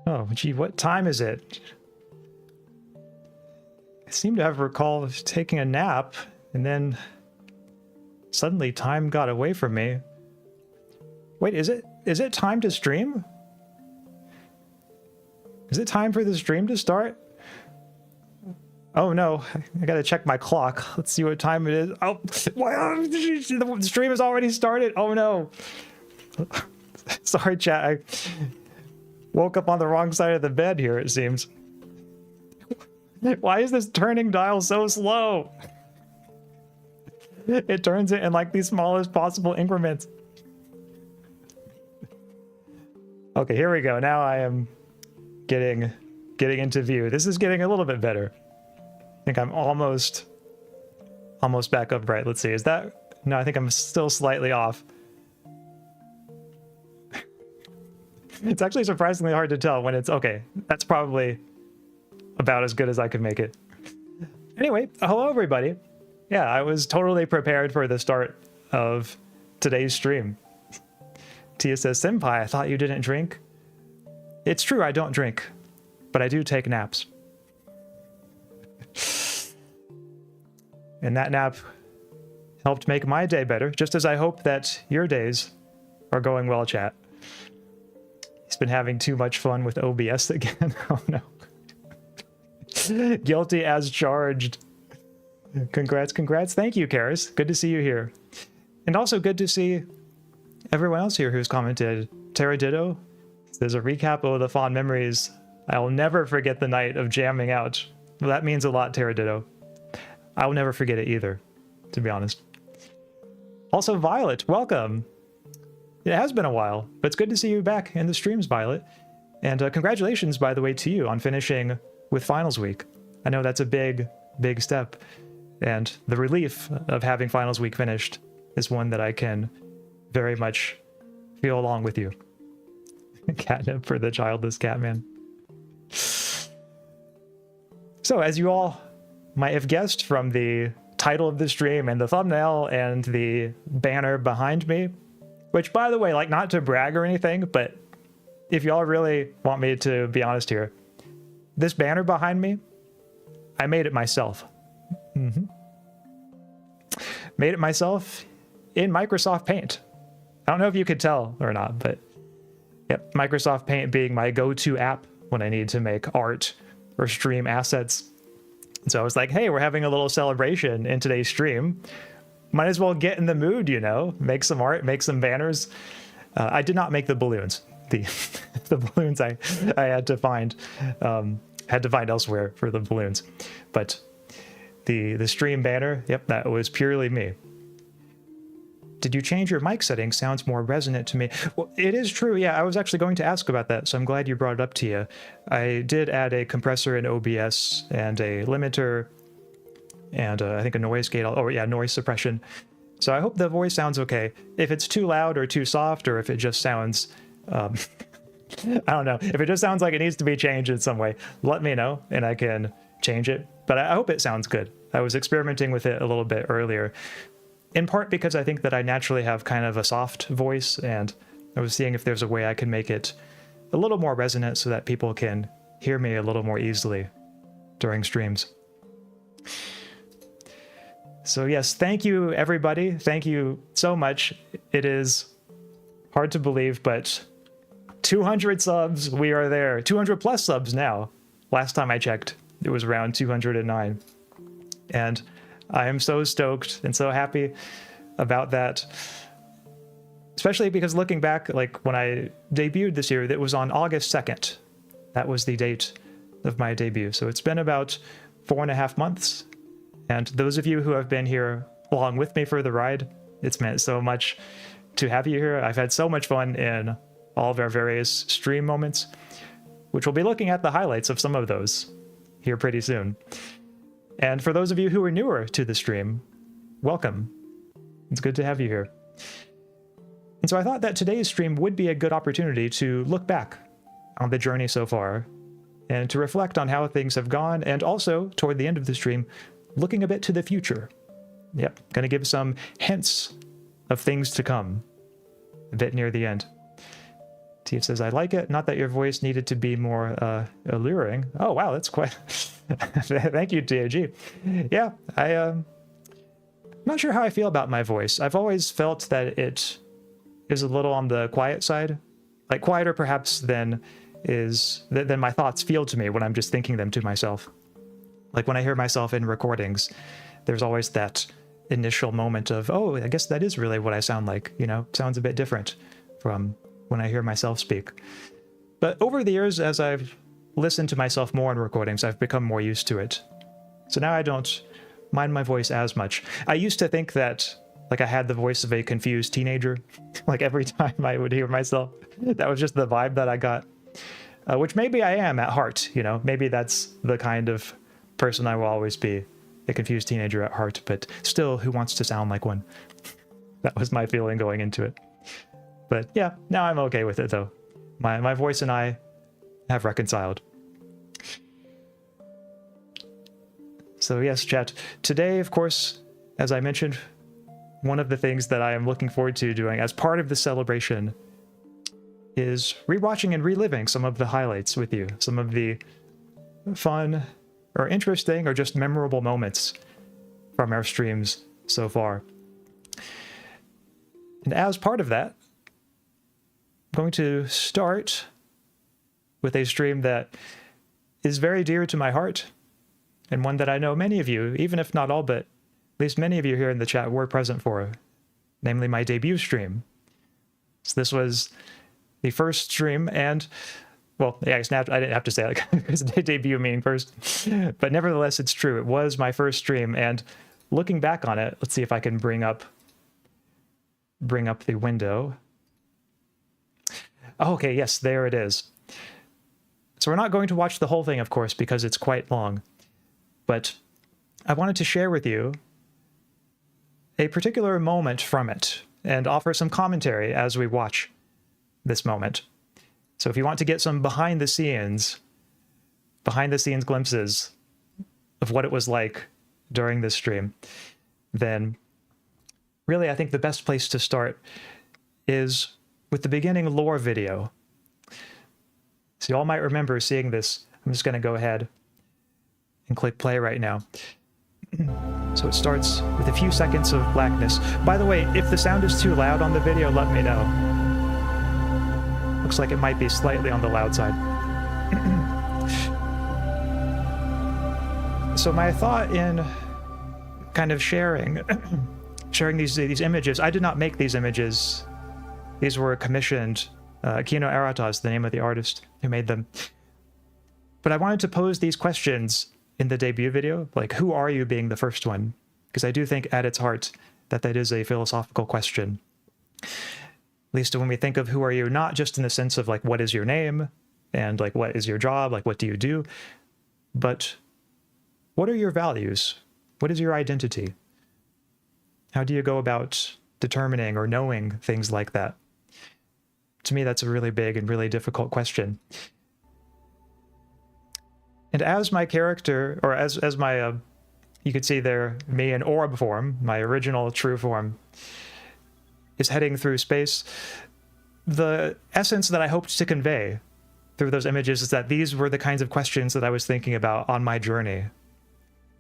Oh, gee, what time is it? I seem to have recalled taking a nap, and then suddenly time got away from me. Wait, is it time to stream? Is it time for the stream to start? Oh no, I gotta check my clock. Let's see what time it is. Oh, the stream has already started. Oh no. Sorry, chat. I woke up on the wrong side of the bed here, it seems. Why is this turning dial so slow? It turns it in like the smallest possible increments. Okay, here we go. Now I am getting into view. This is getting a little bit better. I think I'm almost back upright. Let's see. Is that? No, I think I'm still slightly off. It's actually surprisingly hard to tell when it's okay. That's probably about as good as I could make it. Anyway, hello everybody. Yeah, I was totally prepared for the start of today's stream. Tia says, Senpai, I thought you didn't drink. It's true, I don't drink, but I do take naps. And that nap helped make my day better, just as I hope that your days are going well, chat. He's been having too much fun with OBS again. Oh no. Guilty as charged. Congrats. Thank you, Karis. Good to see you here. And also good to see everyone else here who's commented. Terraditto, there's a recap of the fond memories. I'll never forget the night of jamming out. Well, that means a lot, Terraditto. I'll never forget it either, to be honest. Also, Violet, welcome. It has been a while, but it's good to see you back in the streams, Violet. And congratulations, by the way, to you on finishing with Finals Week. I know that's a big step, and the relief of having Finals Week finished is one that I can very much feel along with you. Catnip for the childless Catman. So, as you all might have guessed from the title of the stream and the thumbnail and the banner behind me, which, by the way, like, not to brag or anything, but if y'all really want me to be honest here, this banner behind me, I made it myself. made it myself in Microsoft Paint. I don't know if you could tell or not, but yep, Microsoft Paint being my go-to app when I need to make art or stream assets. So I was like, hey, we're having a little celebration in today's stream. Might as well get in the mood, you know, make some art, make some banners. I did not make the balloons. The balloons I had to find elsewhere for the balloons. But the stream banner, yep, that was purely me. Did you change your mic settings? Sounds more resonant to me. Well, it is true. Yeah, I was actually going to ask about that, so I'm glad you brought it up to you. I did add a compressor in OBS and a limiter and I think a noise gate. Oh yeah, noise suppression. So I hope the voice sounds okay. If it's too loud or too soft, or if it just sounds, I don't know. If it just sounds like it needs to be changed in some way, let me know and I can change it. But I hope it sounds good. I was experimenting with it a little bit earlier, in part because I think that I naturally have kind of a soft voice, and I was seeing if there's a way I can make it a little more resonant so that people can hear me a little more easily during streams. So yes, thank you everybody. Thank you so much. It is hard to believe, but 200 subs, we are there. 200 plus subs now. Last time I checked, it was around 209. And I am so stoked and so happy about that. Especially because looking back, like when I debuted this year, that was on August 2nd. That was the date of my debut. So it's been about 4.5 months. And those of you who have been here along with me for the ride, it's meant so much to have you here. I've had so much fun in all of our various stream moments, which we'll be looking at the highlights of some of those here pretty soon. And for those of you who are newer to the stream, welcome. It's good to have you here. And so I thought that today's stream would be a good opportunity to look back on the journey so far and to reflect on how things have gone, and also, toward the end of the stream, looking a bit to the future. Yep, going to give some hints of things to come a bit near the end. Tief says, I like it. Not that your voice needed to be more alluring. Oh, wow, that's quite... Thank you, TAG. Yeah, I'm not sure how I feel about my voice. I've always felt that it is a little on the quiet side. Like, quieter perhaps than my thoughts feel to me when I'm just thinking them to myself. Like when I hear myself in recordings, there's always that initial moment of, oh, I guess that is really what I sound like, you know, sounds a bit different from when I hear myself speak. But over the years, as I've listened to myself more in recordings, I've become more used to it. So now I don't mind my voice as much. I used to think that, like, I had the voice of a confused teenager. Like every time I would hear myself, that was just the vibe that I got. Which maybe I am at heart, you know, maybe that's the kind of person I will always be, a confused teenager at heart, but still, who wants to sound like one? That was my feeling going into it. But yeah, now I'm okay with it though. My voice and I have reconciled. So yes, chat. Today, of course, as I mentioned, one of the things that I am looking forward to doing as part of the celebration is rewatching and reliving some of the highlights with you, some of the fun or interesting or just memorable moments from our streams so far. And as part of that, I'm going to start with a stream that is very dear to my heart, and one that I know many of you, even if not all, but at least many of you here in the chat were present for, namely my debut stream. So this was the first stream, and, well, yeah, I didn't have to say it because debut meaning first, but nevertheless, it's true. It was my first stream, and looking back on it, let's see if I can bring up the window. Oh, okay, yes, there it is. So we're not going to watch the whole thing, of course, because it's quite long, but I wanted to share with you a particular moment from it and offer some commentary as we watch this moment. So if you want to get some behind the scenes glimpses of what it was like during this stream, then really I think the best place to start is with the beginning lore video. So you all might remember seeing this. I'm just going to go ahead and click play right now. So it starts with a few seconds of blackness. By the way, if the sound is too loud on the video, let me know. Looks like it might be slightly on the loud side. So my thought in kind of sharing these images, I did not make these images. These were commissioned. Kino Arata is the name of the artist who made them. But I wanted to pose these questions in the debut video, like, who are you being the first one? Because I do think at its heart that is a philosophical question. At least when we think of who are you, not just in the sense of like, what is your name? And like, what is your job? Like, what do you do? But what are your values? What is your identity? How do you go about determining or knowing things like that? To me, that's a really big and really difficult question. And as my character, or as my, you could see there, me in orb form, my original true form, is heading through space, the essence that I hoped to convey through those images is that these were the kinds of questions that I was thinking about on my journey.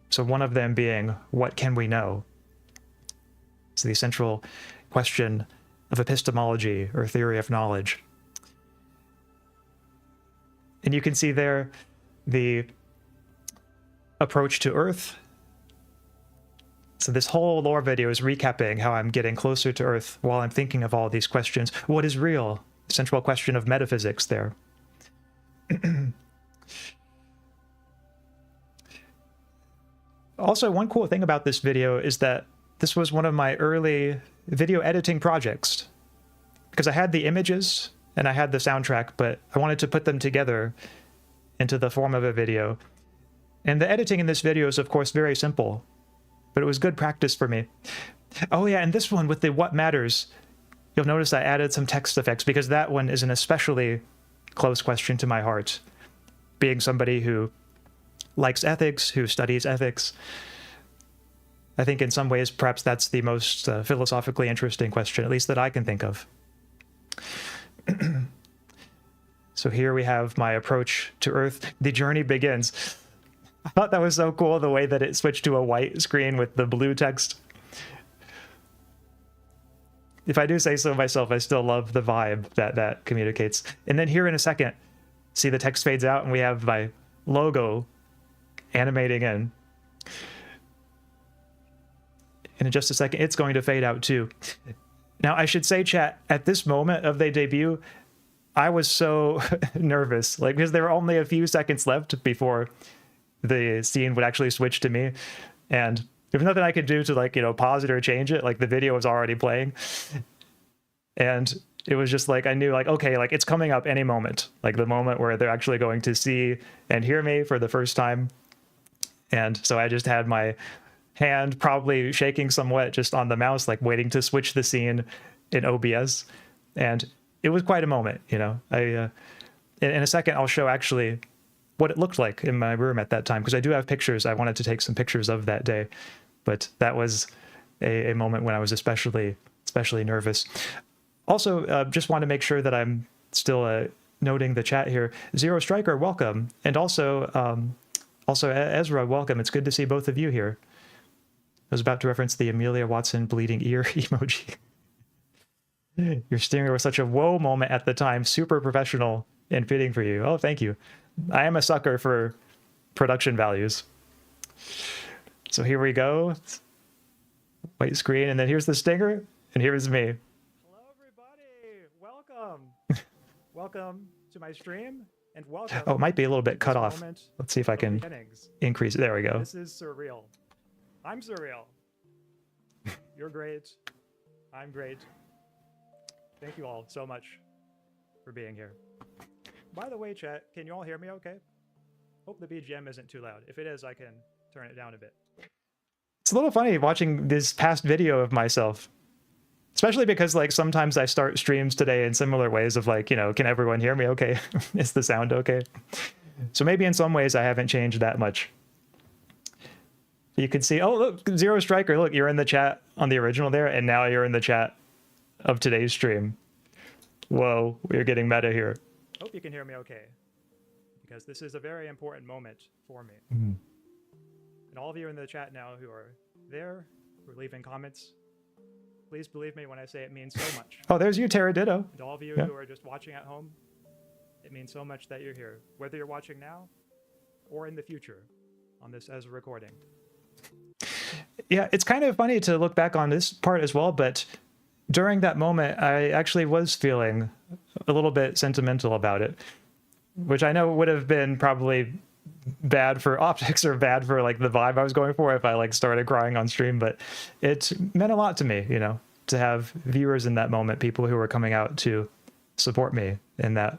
So one of them being, what can we know? It's the central question of epistemology or theory of knowledge. And you can see there the approach to Earth. So this whole lore video is recapping how I'm getting closer to Earth while I'm thinking of all these questions. What is real? The central question of metaphysics there. Also, one cool thing about this video is that this was one of my early video editing projects, because I had the images and I had the soundtrack, but I wanted to put them together into the form of a video. And the editing in this video is, of course, very simple, but it was good practice for me. Oh yeah, and this one with the what matters, you'll notice I added some text effects because that one is an especially close question to my heart. Being somebody who likes ethics, who studies ethics, I think in some ways perhaps that's the most philosophically interesting question, at least that I can think of. So here we have my approach to Earth. The journey begins. I thought that was so cool, the way that it switched to a white screen with the blue text. If I do say so myself, I still love the vibe that communicates. And then here in a second, see the text fades out and we have my logo animating in. And in just a second, it's going to fade out too. Now, I should say, chat, at this moment of the debut, I was so nervous, like, because there were only a few seconds left before the scene would actually switch to me. And there was nothing I could do to, like, you know, pause it or change it. Like, the video was already playing. And it was just like, I knew, like, okay, like, it's coming up any moment. Like, the moment where they're actually going to see and hear me for the first time. And so I just had my hand probably shaking somewhat just on the mouse, like waiting to switch the scene in OBS. And it was quite a moment, you know. In a second, I'll show actually what it looked like in my room at that time, because I do have pictures. I wanted to take some pictures of that day, but that was a moment when I was especially nervous. Also, just want to make sure that I'm still noting the chat here. Zero Striker, welcome. And also Ezra, welcome. It's good to see both of you here. I was about to reference the Amelia Watson bleeding ear emoji. Your stinger was such a whoa moment at the time. Super professional and fitting for you. Oh, thank you. I am a sucker for production values. So here we go. White screen, and then here's the stinger, and here's me. Hello, everybody. Welcome. Welcome to my stream, and welcome. Oh, it might be a little bit cut off. Let's see if I can increase it. There we go. This is surreal. I'm surreal. You're great. I'm great. Thank you all so much for being here. By the way, chat, can you all hear me okay? Hope the BGM isn't too loud. If it is, I can turn it down a bit. It's a little funny watching this past video of myself, especially because, like, sometimes I start streams today in similar ways of, like, you know, can everyone hear me okay? Is the sound okay? So maybe in some ways I haven't changed that much. You can see, oh, look, Zero Striker, look, you're in the chat on the original there, and now you're in the chat of today's stream. Whoa, we're getting meta here. Hope you can hear me okay, because this is a very important moment for me. And all of you in the chat now who are there, who are leaving comments, please believe me when I say it means so much. Oh, there's you, Ditto. And all of you who are just watching at home, it means so much that you're here, whether you're watching now or in the future on this as a recording. Yeah, it's kind of funny to look back on this part as well, but during that moment, I actually was feeling a little bit sentimental about it, which I know would have been probably bad for optics or bad for like the vibe I was going for if I like started crying on stream, but it meant a lot to me, you know, to have viewers in that moment, people who were coming out to support me in that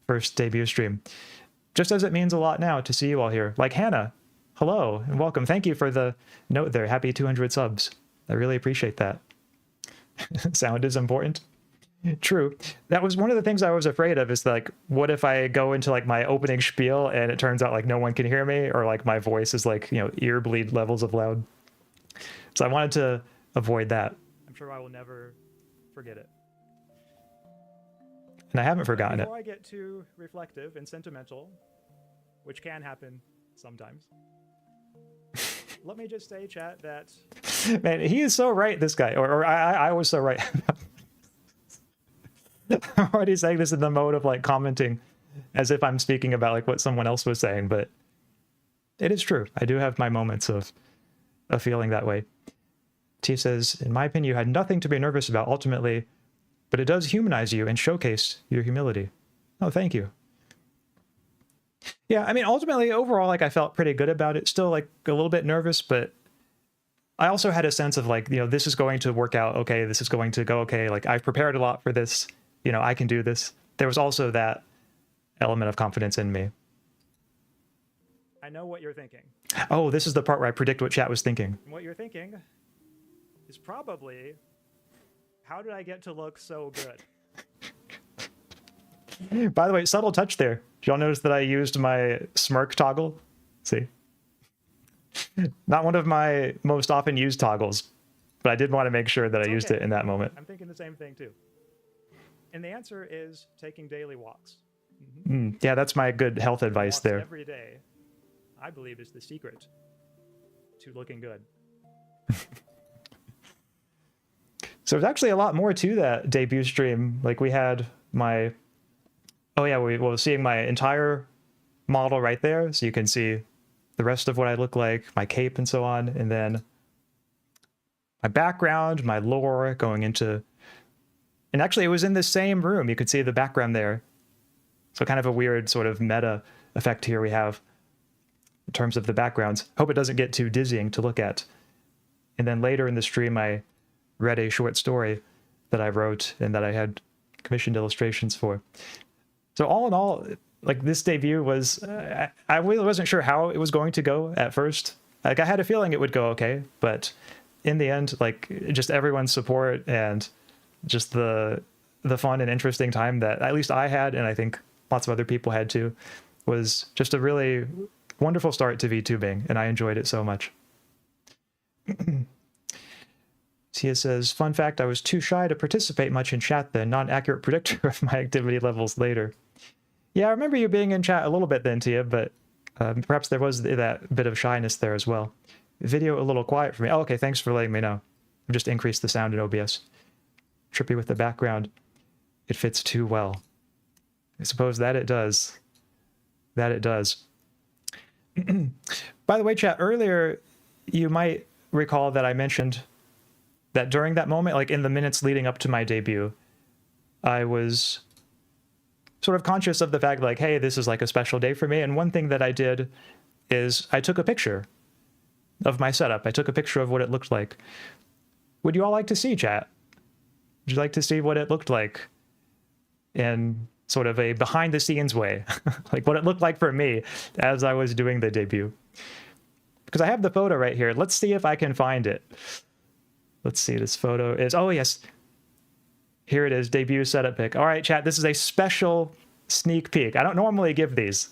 first debut stream. Just as it means a lot now to see you all here. Like Hannah, hello and welcome. Thank you for the note there. Happy 200 subs. I really appreciate that. Sound is important. True. That was one of the things I was afraid of, is like, what if I go into like my opening spiel and it turns out like no one can hear me, or like my voice is like, you know, ear bleed levels of loud. So I wanted to avoid that. I'm sure I will never forget it. And I haven't forgotten it. Before I get too reflective and sentimental, which can happen sometimes, let me just say, chat, that... Man, he is so right, this guy. Or I was so right. I'm already saying this in the mode of like commenting as if I'm speaking about like what someone else was saying, but it is true. I do have my moments of feeling that way. T says, in my opinion, you had nothing to be nervous about ultimately, but it does humanize you and showcase your humility. Oh, thank you. Yeah, I mean, ultimately, overall, like I felt pretty good about it. Still like a little bit nervous, but I also had a sense of like, you know, this is going to work out okay. This is going to go okay. Like I've prepared a lot for this. You know, I can do this. There was also that element of confidence in me. I know what you're thinking. Oh, this is the part where I predict what chat was thinking. And what you're thinking is probably, how did I get to look so good? By the way, subtle touch there. Did y'all notice that I used my smirk toggle? See? Not one of my most often used toggles, but I did want to make sure that I used it in that moment. I'm thinking the same thing too. And the answer is taking daily walks. Mm-hmm. Yeah, that's my good health advice there. Every day, I believe, is the secret to looking good. So there's actually a lot more to that debut stream. Like we had my, oh yeah, we were seeing my entire model right there. So you can see the rest of what I look like, my cape and so on. And then my background, my lore going into, and actually it was in the same room. You could see the background there. So kind of a weird sort of meta effect here we have in terms of the backgrounds. Hope it doesn't get too dizzying to look at. And then later in the stream, I read a short story that I wrote and that I had commissioned illustrations for. So all in all, like this debut was, I really wasn't sure how it was going to go at first. Like I had a feeling it would go okay, but in the end, like just everyone's support and just the fun and interesting time that at least I had, and I think lots of other people had too, was just a really wonderful start to VTubing, and I enjoyed it so much. Tia says, fun fact, I was too shy to participate much in chat then, not an accurate predictor of my activity levels later. Yeah, I remember you being in chat a little bit then, Tia, but perhaps there was that bit of shyness there as well. Video a little quiet for me. Oh, okay, thanks for letting me know. I've just increased the sound in OBS. Trippy with the background. It fits too well. I suppose that it does. That it does. By the way, chat, earlier you might recall that I mentioned that during that moment, like in the minutes leading up to my debut, I was sort of conscious of the fact like, hey, this is like a special day for me. And one thing that I did is I took a picture of my setup. I took a picture of what it looked like. Would you all like to see, chat? Would you like to see what it looked like in sort of a behind the scenes way? Like what it looked like for me as I was doing the debut. Because I have the photo right here. Let's see if I can find it. Let's see, this photo is, oh yes. Here it is, debut setup pic. All right, chat, this is a special sneak peek. I don't normally give these,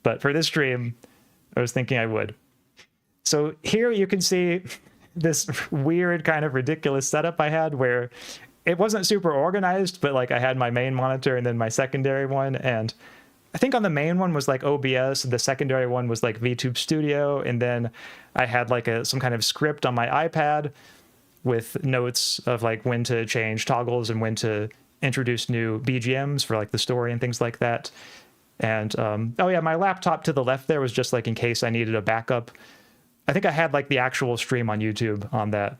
but for this stream, I was thinking I would. So here you can see this weird kind of ridiculous setup I had where it wasn't super organized, but like I had my main monitor and then my secondary one, and I think on the main one was like OBS, the secondary one was like VTube Studio, and then I had like some kind of script on my iPad with notes of like when to change toggles and when to introduce new BGMs for like the story and things like that. And oh yeah, my laptop to the left there was just like in case I needed a backup. I think I had like the actual stream on YouTube on that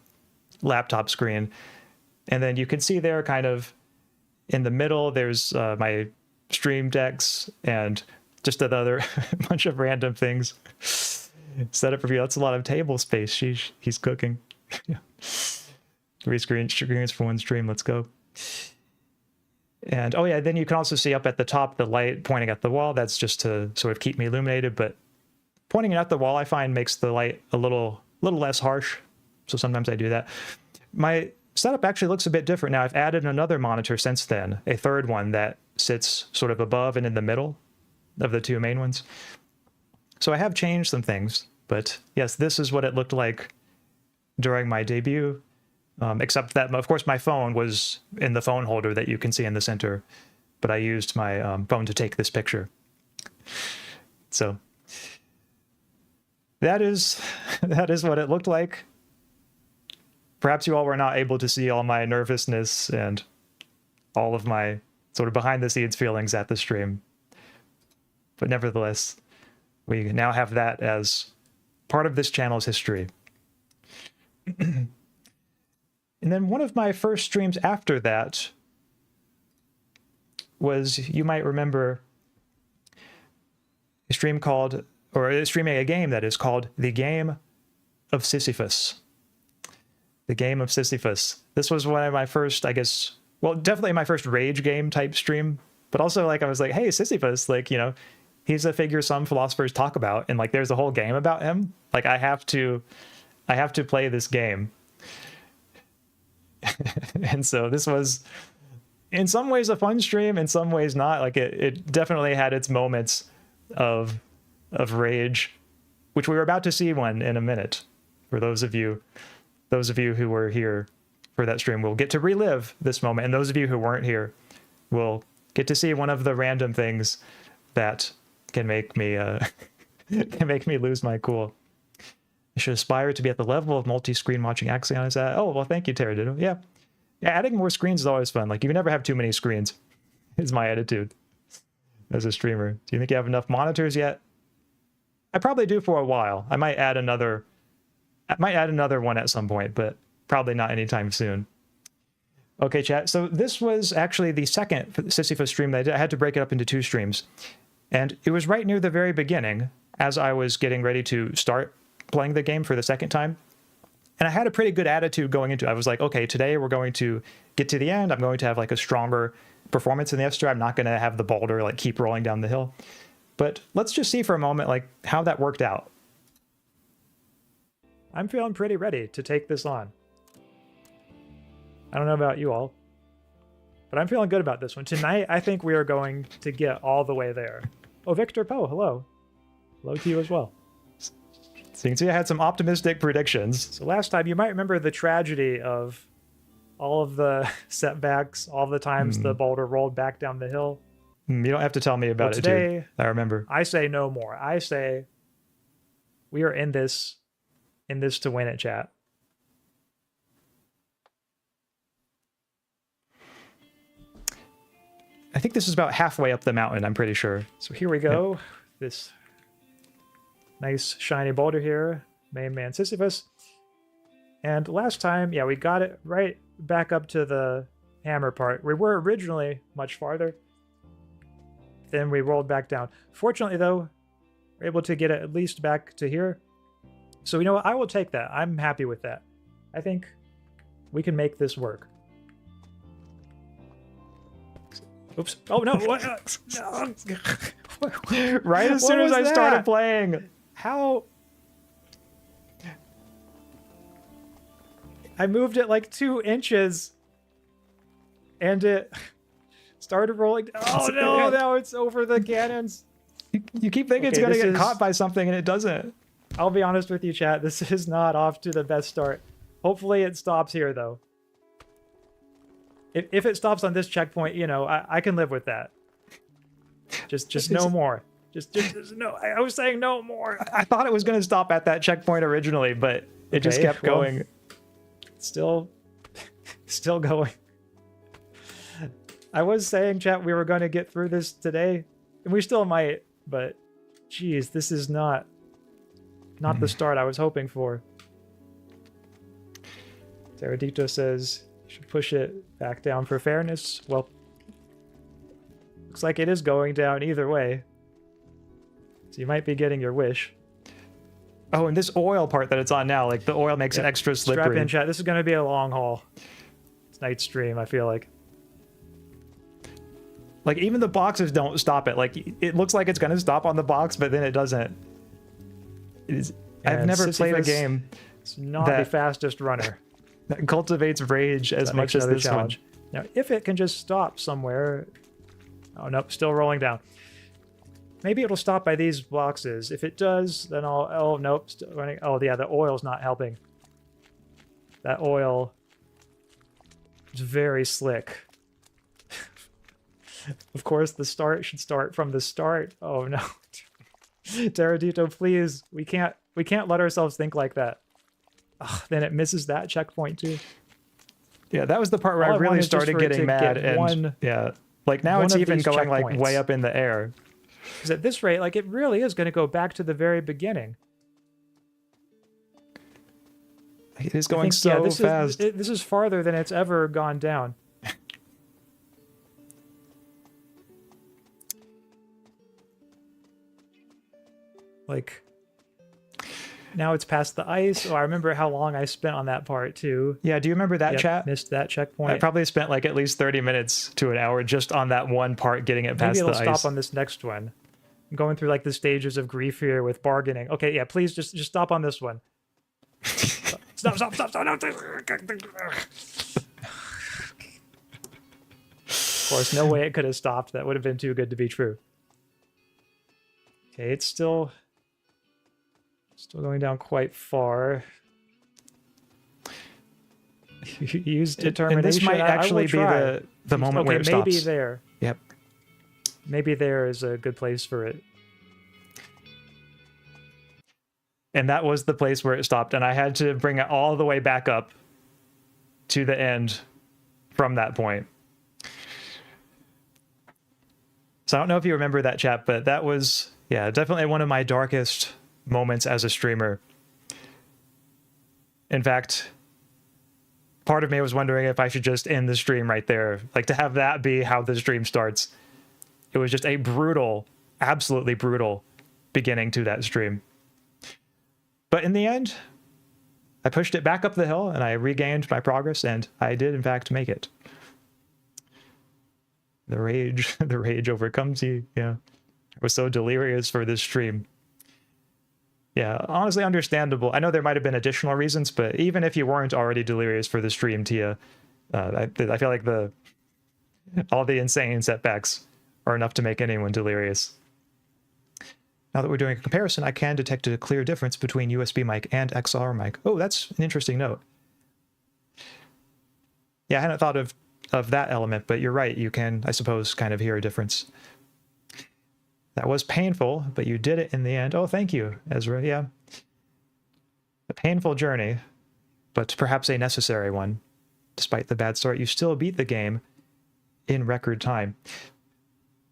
laptop screen. And then you can see there kind of in the middle, there's my stream decks and just another bunch of random things set up for you. That's a lot of table space. He's cooking. Yeah. 3 screens for 1 stream. Let's go. And oh yeah, then you can also see up at the top the light pointing at the wall. That's just to sort of keep me illuminated, but pointing at the wall I find makes the light a little less harsh. So sometimes I do that. My setup actually looks a bit different now. I've added another monitor since then, a third one that sits sort of above and in the middle of the 2 main ones. So I have changed some things, but yes, this is what it looked like during my debut. Except that, of course, my phone was in the phone holder that you can see in the center, but I used my phone to take this picture. So that is what it looked like. Perhaps you all were not able to see all my nervousness and all of my sort of behind-the-scenes feelings at the stream. But nevertheless, we now have that as part of this channel's history. And then one of my first streams after that was, you might remember, a stream called, or streaming a game that is called The Game of Sisyphus. The Game of Sisyphus. This was one of my first, I guess, well, definitely my first rage game type stream, but also like I was like, hey, Sisyphus, like, you know, he's a figure some philosophers talk about, and like there's a whole game about him. Like I have to play this game. And so this was in some ways a fun stream, in some ways not. Like it definitely had its moments of rage, which we were about to see one in a minute. For those of you who were here for that stream will get to relive this moment, and those of you who weren't here will get to see one of the random things that can make me lose my cool. I should aspire to be at the level of multi-screen watching Axaeon is at. Oh, well, thank you, Teradiddle. Yeah, adding more screens is always fun. Like, you can never have too many screens, is my attitude as a streamer. Do you think you have enough monitors yet? I probably do for a while. I might add another one at some point, but probably not anytime soon. Okay, chat. So this was actually the second Sisyphus stream that I did. I had to break it up into 2 streams. And it was right near the very beginning, as I was getting ready to start playing the game for the second time. And I had a pretty good attitude going into it. I was like, okay, today we're going to get to the end. I'm going to have like a stronger performance in the F-star. I'm not going to have the boulder like keep rolling down the hill. But let's just see for a moment like how that worked out. I'm feeling pretty ready to take this on. I don't know about you all, but I'm feeling good about this one. Tonight, I think we are going to get all the way there. Oh, Victor Poe, hello. Hello to you as well. So you can see I had some optimistic predictions. So last time, you might remember the tragedy of all of the setbacks, all the times the boulder rolled back down the hill. You don't have to tell me about it, today, I remember. I say no more. I say we are in this to win it, chat. I think this is about halfway up the mountain, I'm pretty sure. So here we go. Yep. This nice shiny boulder here, main man Sisyphus. And last time, yeah, we got it right back up to the hammer part. We were originally much farther. Then we rolled back down. Fortunately, though, we're able to get it at least back to here. So you know what? I will take that. I'm happy with that. I think we can make this work. Oops. Oh, no. What? No. Right as soon as I started playing. How? I moved it like 2 inches. And it started rolling. Oh, no. Now it's over the cannons. You keep thinking it's going to get caught by something, and it doesn't. I'll be honest with you, chat. This is not off to the best start. Hopefully it stops here, though. If it stops on this checkpoint, you know, I can live with that. Just no more. Just no. I was saying no more. I thought it was going to stop at that checkpoint originally, but it just kept going. Still going. I was saying, chat, we were going to get through this today, and we still might, but geez, this is not the start I was hoping for. Teradito says you should push it back down for fairness. Well, looks like it is going down either way. So you might be getting your wish. Oh, and this oil part that it's on now, like the oil makes it extra slippery. Strap in, chat. This is going to be a long haul. It's night stream, I feel like. Like, even the boxes don't stop it. Like, it looks like it's going to stop on the box, but then it doesn't. I've never played a game. It's not the fastest runner. That cultivates rage as much as this challenge. Now, if it can just stop somewhere... Oh, nope, still rolling down. Maybe it'll stop by these boxes. If it does, then I'll... Oh, nope, still running. Oh, yeah, the oil's not helping. That oil is very slick. Of course, the start should start from the start. Oh, no. Teradito, please. We can't let ourselves think like that. Ugh, then it misses that checkpoint too. Yeah, that was the part where I really started getting mad. And yeah, like now it's even going like way up in the air. Because at this rate, like it really is going to go back to the very beginning. It is going so fast. This is farther than it's ever gone down. Like... Now it's past the ice. Oh, I remember how long I spent on that part too. Yeah, do you remember that, chat? Missed that checkpoint. I probably spent like at least 30 minutes to an hour just on that one part getting it past the ice. Maybe it'll stop on this next one. I'm going through like the stages of grief here with bargaining. Okay, yeah, please just stop on this one. Stop. Of course, no way it could have stopped. That would have been too good to be true. Okay, it's still going down quite far. Use determination. And this might actually be the moment where it stops. Maybe there. Yep. Maybe there is a good place for it. And that was the place where it stopped. And I had to bring it all the way back up to the end from that point. So I don't know if you remember that, chat, but that was, yeah, definitely one of my darkest moments as a streamer. In fact, part of me was wondering if I should just end the stream right there, like to have that be how the stream starts. It was just a brutal, absolutely brutal beginning to that stream. But in the end, I pushed it back up the hill and I regained my progress, and I did in fact make it. The rage overcomes you. Yeah, I was so delirious for this stream. Yeah, honestly understandable. I know there might have been additional reasons, but even if you weren't already delirious for the stream, Tia, I feel like all the insane setbacks are enough to make anyone delirious. Now that we're doing a comparison, I can detect a clear difference between USB mic and XLR mic. Oh, that's an interesting note. Yeah, I hadn't thought of that element, but you're right. You can, I suppose, kind of hear a difference. That was painful, but you did it in the end. Oh, thank you, Ezra. Yeah. A painful journey, but perhaps a necessary one. Despite the bad start, you still beat the game in record time.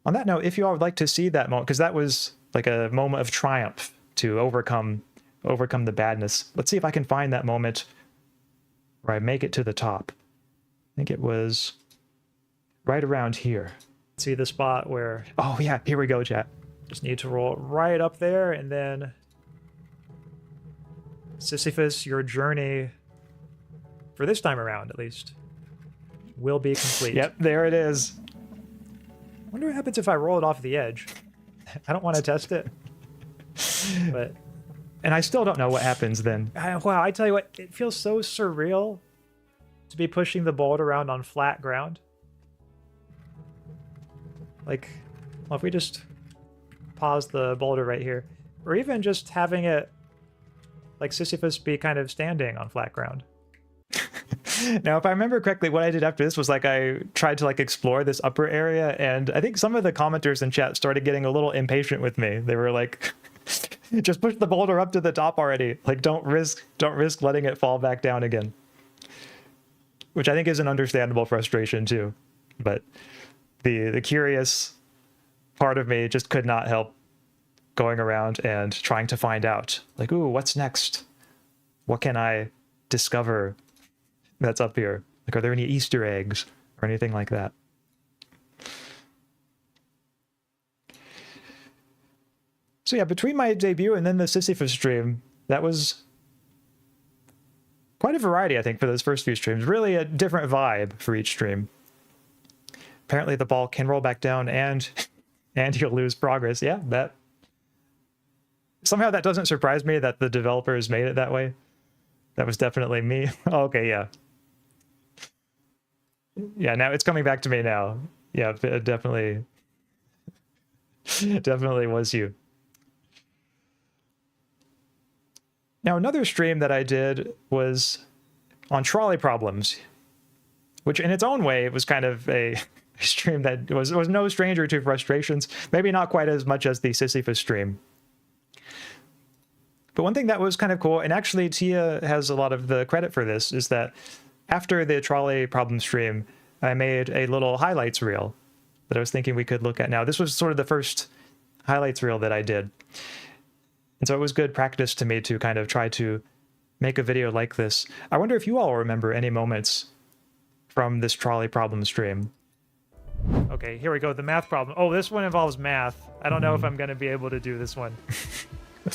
On that note, if you all would like to see that moment, because that was like a moment of triumph to overcome the badness. Let's see if I can find that moment where I make it to the top. I think it was right around here. See the spot where... Oh, yeah. Here we go, chat. Just need to roll right up there, and then... Sisyphus, your journey, for this time around, at least, will be complete. Yep, there it is. I wonder what happens if I roll it off the edge. I don't want to test it. But... And I still don't know what happens then. Wow, I tell you what, it feels so surreal to be pushing the bolt around on flat ground. Like, well, if we just pause the boulder right here, or even just having it, like Sisyphus, be kind of standing on flat ground. Now, if I remember correctly, what I did after this was like I tried to like explore this upper area, and I think some of the commenters in chat started getting a little impatient with me. They were like, just push the boulder up to the top already. Like, don't risk letting it fall back down again. Which I think is an understandable frustration too. But the curious part of me just could not help going around and trying to find out, like, ooh, what's next? What can I discover that's up here? Like, are there any Easter eggs or anything like that? So yeah, between my debut and then the Sisyphus stream, that was quite a variety, I think, for those first few streams. Really a different vibe for each stream. Apparently the ball can roll back down and you'll lose progress. Yeah, that somehow that doesn't surprise me that the developers made it that way. That was definitely me. Oh, okay, yeah. Yeah, now it's coming back to me now. Yeah, it definitely was you. Now, another stream that I did was on trolley problems, which in its own way was kind of a stream that was no stranger to frustrations, maybe not quite as much as the Sisyphus stream. But one thing that was kind of cool, and actually Tia has a lot of the credit for this, is that after the trolley problem stream, I made a little highlights reel that I was thinking we could look at now. This was sort of the first highlights reel that I did. And so it was good practice to me to kind of try to make a video like this. I wonder if you all remember any moments from this trolley problem stream. Okay, here we go. The math problem. Oh, this one involves math. I don't know if I'm going to be able to do this one.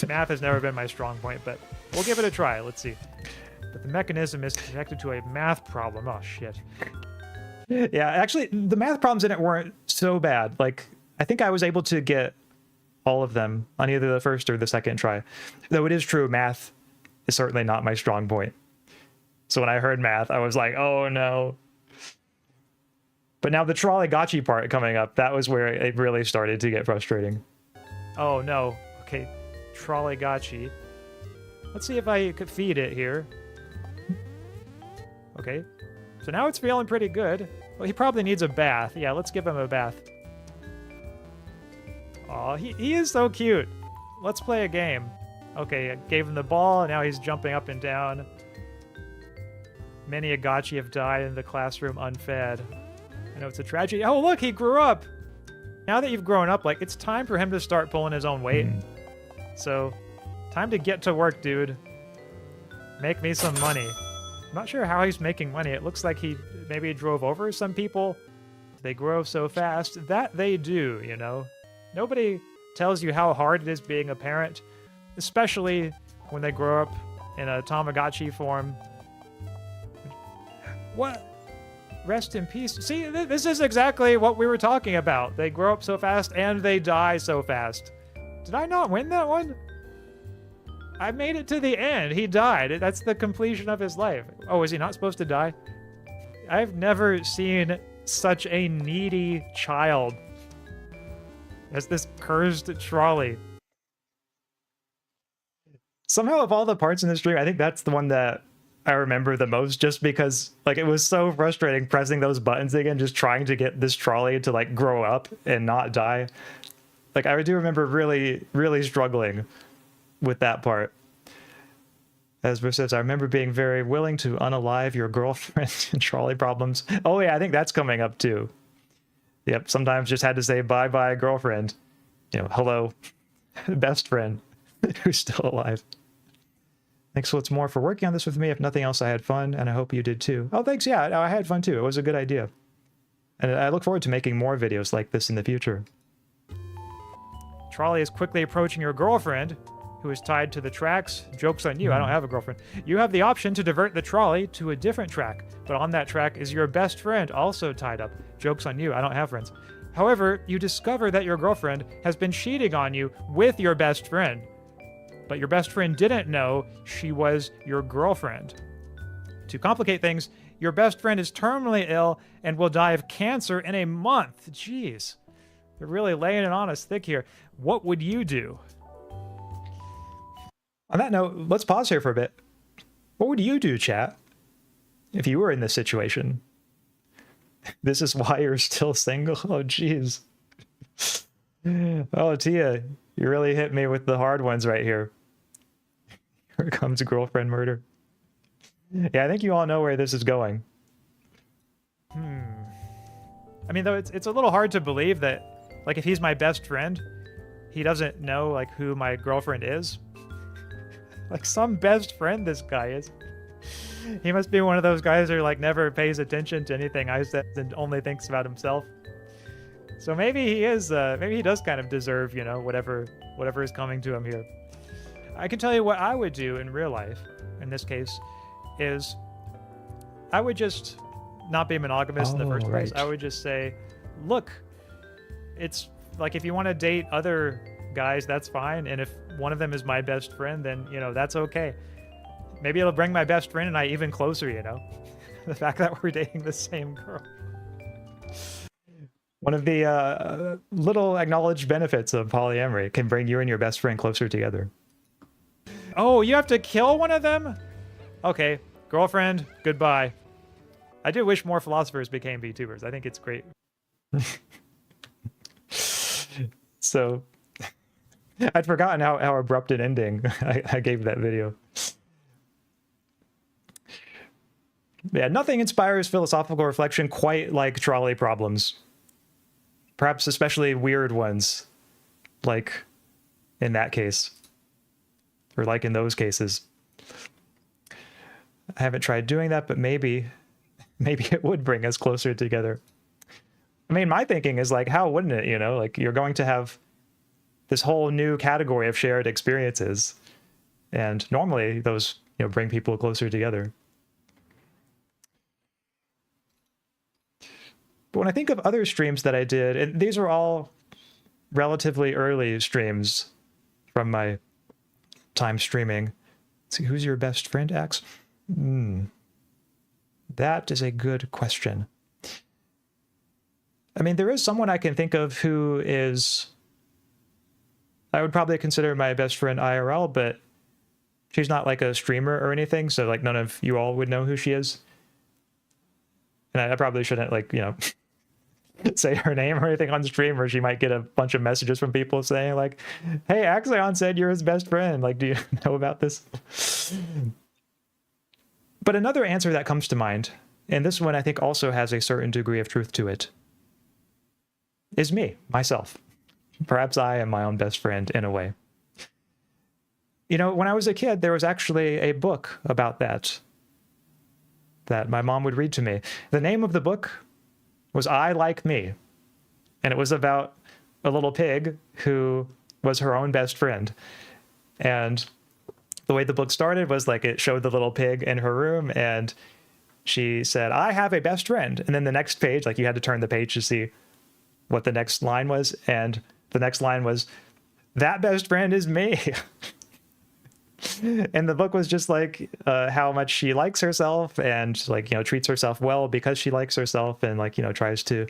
Math has never been my strong point, but we'll give it a try. Let's see. But the mechanism is connected to a math problem. Oh, shit. Yeah, actually, the math problems in it weren't so bad. Like, I think I was able to get all of them on either the first or the second try. Though it is true, math is certainly not my strong point. So when I heard math, I was like, oh no. But now the trolley gotchi part coming up, that was where it really started to get frustrating. Oh no. Okay, trolley gotchi. Let's see if I could feed it here. Okay, so now it's feeling pretty good. Well, he probably needs a bath. Yeah, let's give him a bath. Aw, he is so cute. Let's play a game. Okay, I gave him the ball, and now he's jumping up and down. Many a gotchi have died in the classroom unfed. I know it's a tragedy. Oh, look, he grew up! Now that you've grown up, like, it's time for him to start pulling his own weight. So, time to get to work, dude. Make me some money. I'm not sure how he's making money. It looks like he maybe drove over some people. They grow so fast. That they do, you know? Nobody tells you how hard it is being a parent, especially when they grow up in a Tamagotchi form. What? Rest in peace. See, this is exactly what we were talking about. They grow up so fast and they die so fast. Did I not win that one? I made it to the end. He died. That's the completion of his life. Oh, is he not supposed to die? I've never seen such a needy child as this cursed trolley. Somehow of all the parts in the stream, I think that's the one that I remember the most, just because like it was so frustrating pressing those buttons again, just trying to get this trolley to like grow up and not die. Like I do remember really, really struggling with that part. As Bruce says, I remember being very willing to unalive your girlfriend in trolley problems. Oh yeah, I think that's coming up too. Yep, sometimes just had to say bye-bye girlfriend. You know, hello, best friend who's still alive. Thanks lots more for working on this with me. If nothing else, I had fun, and I hope you did too. Oh, thanks. Yeah, I had fun too. It was a good idea. And I look forward to making more videos like this in the future. Trolley is quickly approaching your girlfriend, who is tied to the tracks. Joke's on you, I don't have a girlfriend. You have the option to divert the trolley to a different track, but on that track is your best friend also tied up. Joke's on you, I don't have friends. However, you discover that your girlfriend has been cheating on you with your best friend. But your best friend didn't know she was your girlfriend. To complicate things, your best friend is terminally ill and will die of cancer in a month. Jeez. They're really laying it on us thick here. What would you do? On that note, let's pause here for a bit. What would you do, chat? if you were in this situation. This is why you're still single. Oh, jeez. Oh, Tia, you really hit me with the hard ones right here. Here comes girlfriend murder. Yeah, I think you all know where this is going. I mean, though, it's a little hard to believe that, like, if he's my best friend, he doesn't know, like, who my girlfriend is. Like, some best friend this guy is. He must be one of those guys who, like, never pays attention to anything I said and only thinks about himself. So maybe he is, maybe he does kind of deserve, you know, whatever is coming to him here. I can tell you what I would do in real life, in this case, is I would just not be monogamous in the first place. Right. I would just say, look, it's like, if you want to date other guys, that's fine. And if one of them is my best friend, then, you know, that's okay. Maybe it'll bring my best friend and I even closer, you know? The fact that we're dating the same girl. One of the little acknowledged benefits of polyamory can bring you and your best friend closer together. Oh, you have to kill one of them? Okay, girlfriend, goodbye. I do wish more philosophers became VTubers. I think it's great. So, I'd forgotten how abrupt an ending I gave that video. Yeah, nothing inspires philosophical reflection quite like trolley problems. Perhaps especially weird ones, like in that case, or like in those cases. I haven't tried doing that, but maybe it would bring us closer together. I mean, my thinking is like, how wouldn't it, you know? Like, you're going to have this whole new category of shared experiences, and normally those, you know, bring people closer together. But when I think of other streams that I did, and these are all relatively early streams from my time streaming. Let's see, who's your best friend, Ax? That is a good question. I mean, there is someone I can think of who is, I would probably consider my best friend IRL, but she's not like a streamer or anything, so like none of you all would know who she is. And I probably shouldn't, like, you know, say her name or anything on stream, or she might get a bunch of messages from people saying like, hey, Axaeon said you're his best friend. Like, do you know about this? But another answer that comes to mind, and this one I think also has a certain degree of truth to it, is me, myself. Perhaps I am my own best friend in a way. You know, when I was a kid, there was actually a book about that my mom would read to me. The name of the book was I Like Me. And it was about a little pig who was her own best friend. And the way the book started was like, it showed the little pig in her room and she said, I have a best friend. And then the next page, like, you had to turn the page to see what the next line was. And the next line was, that best friend is me. And the book was just like how much she likes herself and, like, you know, treats herself well because she likes herself and, like, you know, tries to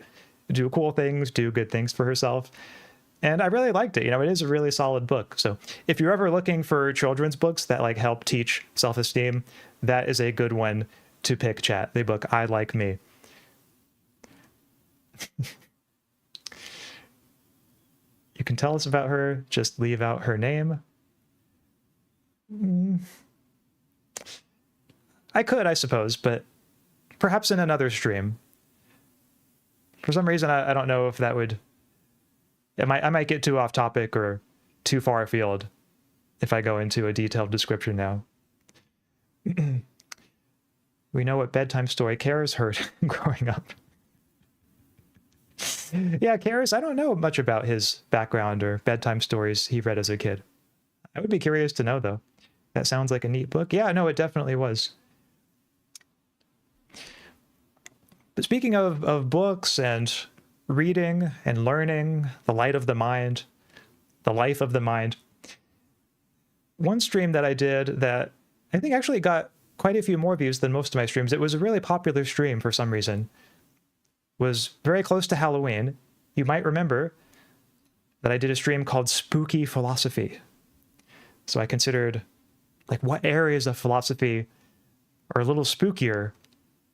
do cool things, do good things for herself. And I really liked it. You know, it is a really solid book. So if you're ever looking for children's books that like help teach self-esteem, that is a good one to pick, chat. The book I Like Me. You can tell us about her, just leave out her name. I could, I suppose, but perhaps in another stream. For some reason, I don't know if that would... I might get too off topic or too far afield if I go into a detailed description now. We know what bedtime story Karis heard growing up. Yeah, Karis, I don't know much about his background or bedtime stories he read as a kid. I would be curious to know, though. That sounds like a neat book. Yeah, no, it definitely was. But speaking of books and reading and learning, the light of the mind, the life of the mind, one stream that I did that I think actually got quite a few more views than most of my streams, it was a really popular stream for some reason, was very close to Halloween. You might remember that I did a stream called Spooky Philosophy. So I considered, like, what areas of philosophy are a little spookier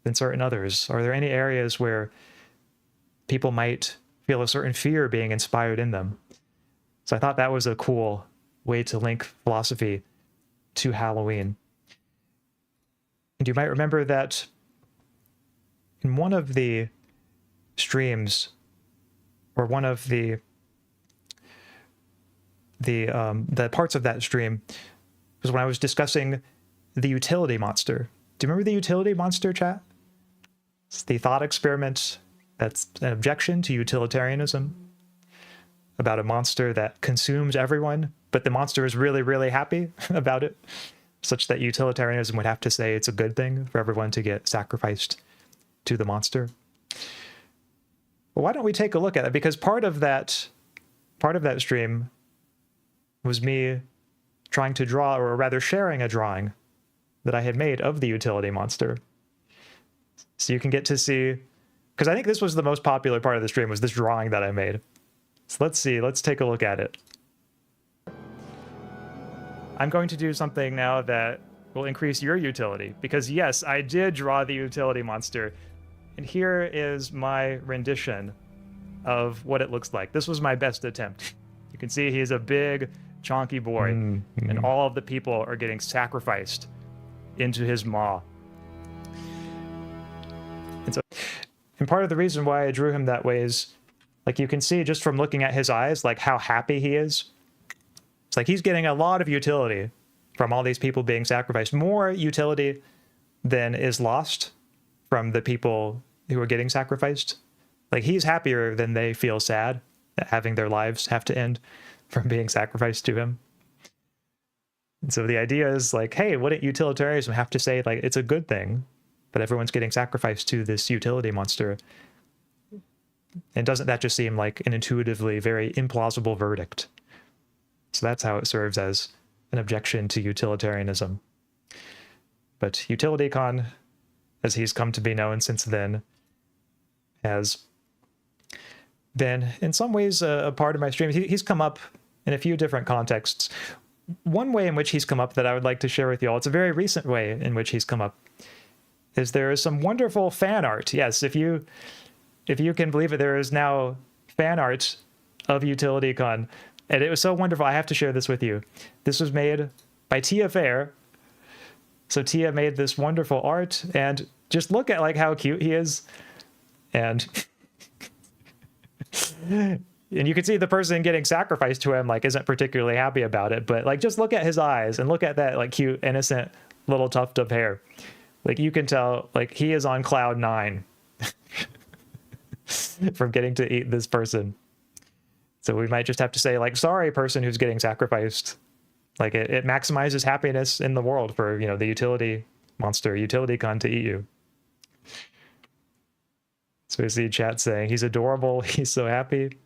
than certain others? Are there any areas where people might feel a certain fear being inspired in them? So I thought that was a cool way to link philosophy to Halloween. And you might remember that in one of the streams, or one of the parts of that stream, was when I was discussing the utility monster. Do you remember the utility monster, chat? It's the thought experiment that's an objection to utilitarianism, about a monster that consumes everyone, but the monster is really, really happy about it, such that utilitarianism would have to say it's a good thing for everyone to get sacrificed to the monster. Well, why don't we take a look at it? Because part of that stream was me trying to draw, or rather sharing a drawing that I had made of the utility monster. So you can get to see, because I think this was the most popular part of the stream, was this drawing that I made. So let's see, let's take a look at it. I'm going to do something now that will increase your utility, because yes, I did draw the utility monster, and here is my rendition of what it looks like. This was my best attempt. You can see he's a big, chonky boy, and all of the people are getting sacrificed into his maw. And part of the reason why I drew him that way is, like, you can see just from looking at his eyes, like how happy he is. It's like he's getting a lot of utility from all these people being sacrificed, more utility than is lost from the people who are getting sacrificed. Like, he's happier than they feel sad that having their lives have to end from being sacrificed to him. And so the idea is like, hey, wouldn't utilitarianism have to say, like, it's a good thing that everyone's getting sacrificed to this utility monster? And doesn't that just seem like an intuitively very implausible verdict? So that's how it serves as an objection to utilitarianism. But UtilityCon, as he's come to be known since then, has been in some ways a part of my stream. He's come up in a few different contexts. One way in which he's come up that I would like to share with you all, it's a very recent way in which he's come up, is there is some wonderful fan art. Yes, if you can believe it, there is now fan art of UtilityCon, and it was so wonderful. I have to share this with you. This was made by Tia Fair. So Tia made this wonderful art, and just look at like how cute he is. And and you can see the person getting sacrificed to him like isn't particularly happy about it, but like just look at his eyes and look at that like cute, innocent little tuft of hair. Like you can tell like he is on cloud 9 from getting to eat this person. So we might just have to say like, sorry, person who's getting sacrificed. Like it maximizes happiness in the world for, you know, the utility monster, UtilityCon, to eat you. So we see chat saying he's adorable, he's so happy.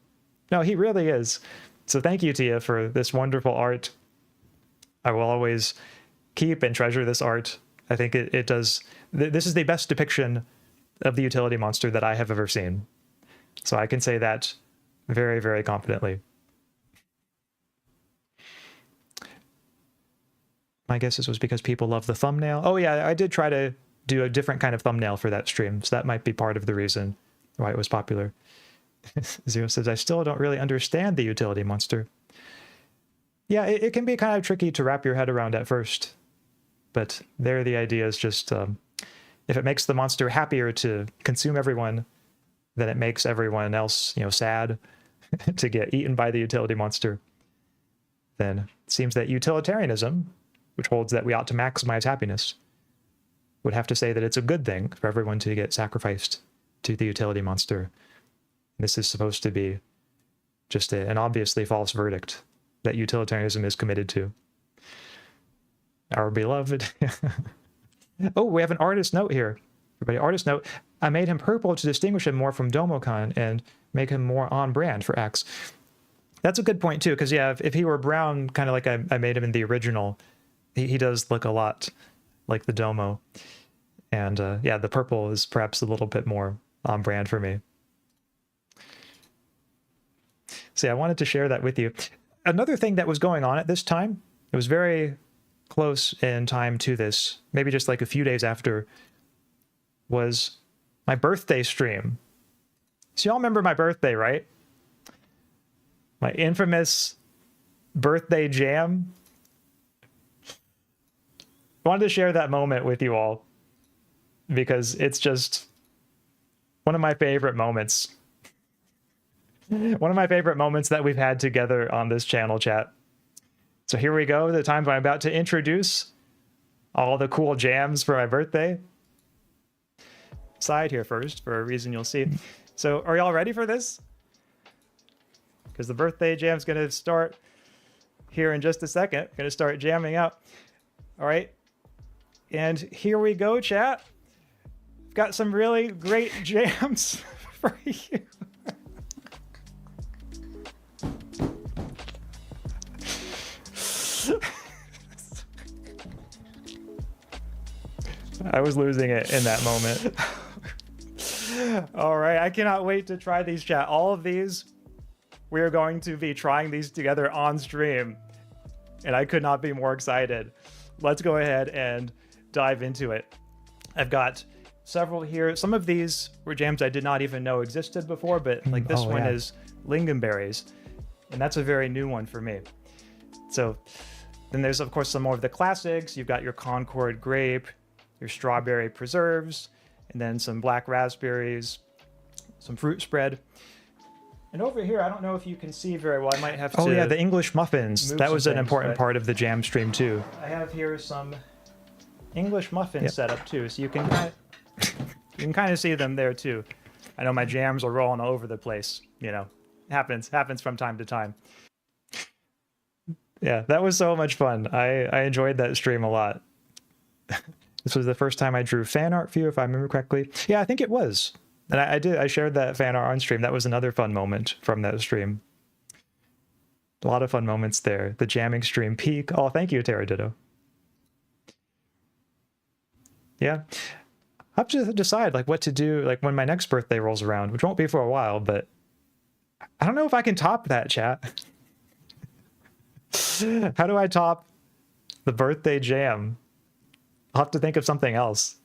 No, he really is. So thank you, Tia, for this wonderful art. I will always keep and treasure this art. I think it does. This is the best depiction of the utility monster that I have ever seen. So I can say that very, very confidently. My guess this was because people love the thumbnail. Oh yeah, I did try to do a different kind of thumbnail for that stream, so that might be part of the reason why it was popular. Zero says, I still don't really understand the utility monster. Yeah, it can be kind of tricky to wrap your head around at first, but there the idea is just, if it makes the monster happier to consume everyone, then it makes everyone else, you know, sad to get eaten by the utility monster. Then it seems that utilitarianism, which holds that we ought to maximize happiness, would have to say that it's a good thing for everyone to get sacrificed to the utility monster. This is supposed to be just an obviously false verdict that utilitarianism is committed to. Our beloved. Oh, we have an artist note here. Everybody, artist note. I made him purple to distinguish him more from Domokon and make him more on brand for X. That's a good point too, because yeah, if he were brown, kind of like I made him in the original, he does look a lot like the Domo. And yeah, the purple is perhaps a little bit more on brand for me. So yeah, I wanted to share that with you. Another thing that was going on at this time, it was very close in time to this, maybe just like a few days after was my birthday stream. So y'all remember my birthday, right? My infamous birthday jam. I wanted to share that moment with you all because it's just one of my favorite moments. One of my favorite moments that we've had together on this channel, chat. So here we go, the time I'm about to introduce all the cool jams for my birthday. Side here first for a reason you'll see. So are y'all ready for this? Because the birthday jam's gonna start here in just a second. Gonna start jamming out. All right. And here we go, chat. Got some really great jams for you. I was losing it in that moment. All right, I cannot wait to try these, chat. All of these, we are going to be trying these together on stream, and I could not be more excited. Let's go ahead and dive into it. I've got several here. Some of these were jams I did not even know existed before, but like this one is lingonberries, and that's a very new one for me. So then there's of course some more of the classics. You've got your Concord grape, your strawberry preserves, and then some black raspberries, some fruit spread. And over here, I don't know if you can see very well. I might have to. Oh yeah, the English muffins. That was an important part of the jam stream too. I have here some English muffins set up too, so you can kind of see them there too. I know my jams are rolling all over the place. You know, happens from time to time. Yeah, that was so much fun. I enjoyed that stream a lot. This was the first time I drew fan art for you, if I remember correctly. Yeah, I think it was. And I shared that fan art on stream. That was another fun moment from that stream. A lot of fun moments there. The jamming stream peak. Oh, thank you, Ditto. Yeah. I have to decide like what to do like when my next birthday rolls around, which won't be for a while, but I don't know if I can top that, chat. How do I top the birthday jam? I'll have to think of something else.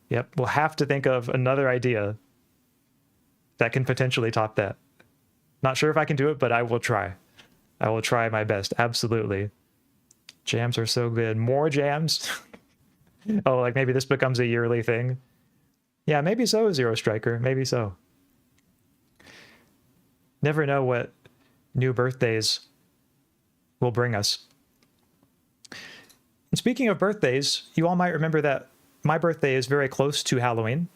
Yep, we'll have to think of another idea that can potentially top that. Not sure if I can do it, but I will try. I will try my best, absolutely. Jams are so good. More jams? Oh, like maybe this becomes a yearly thing? Yeah, maybe so, Zero Striker, maybe so. Never know what new birthdays will bring us. And speaking of birthdays, you all might remember that my birthday is very close to Halloween.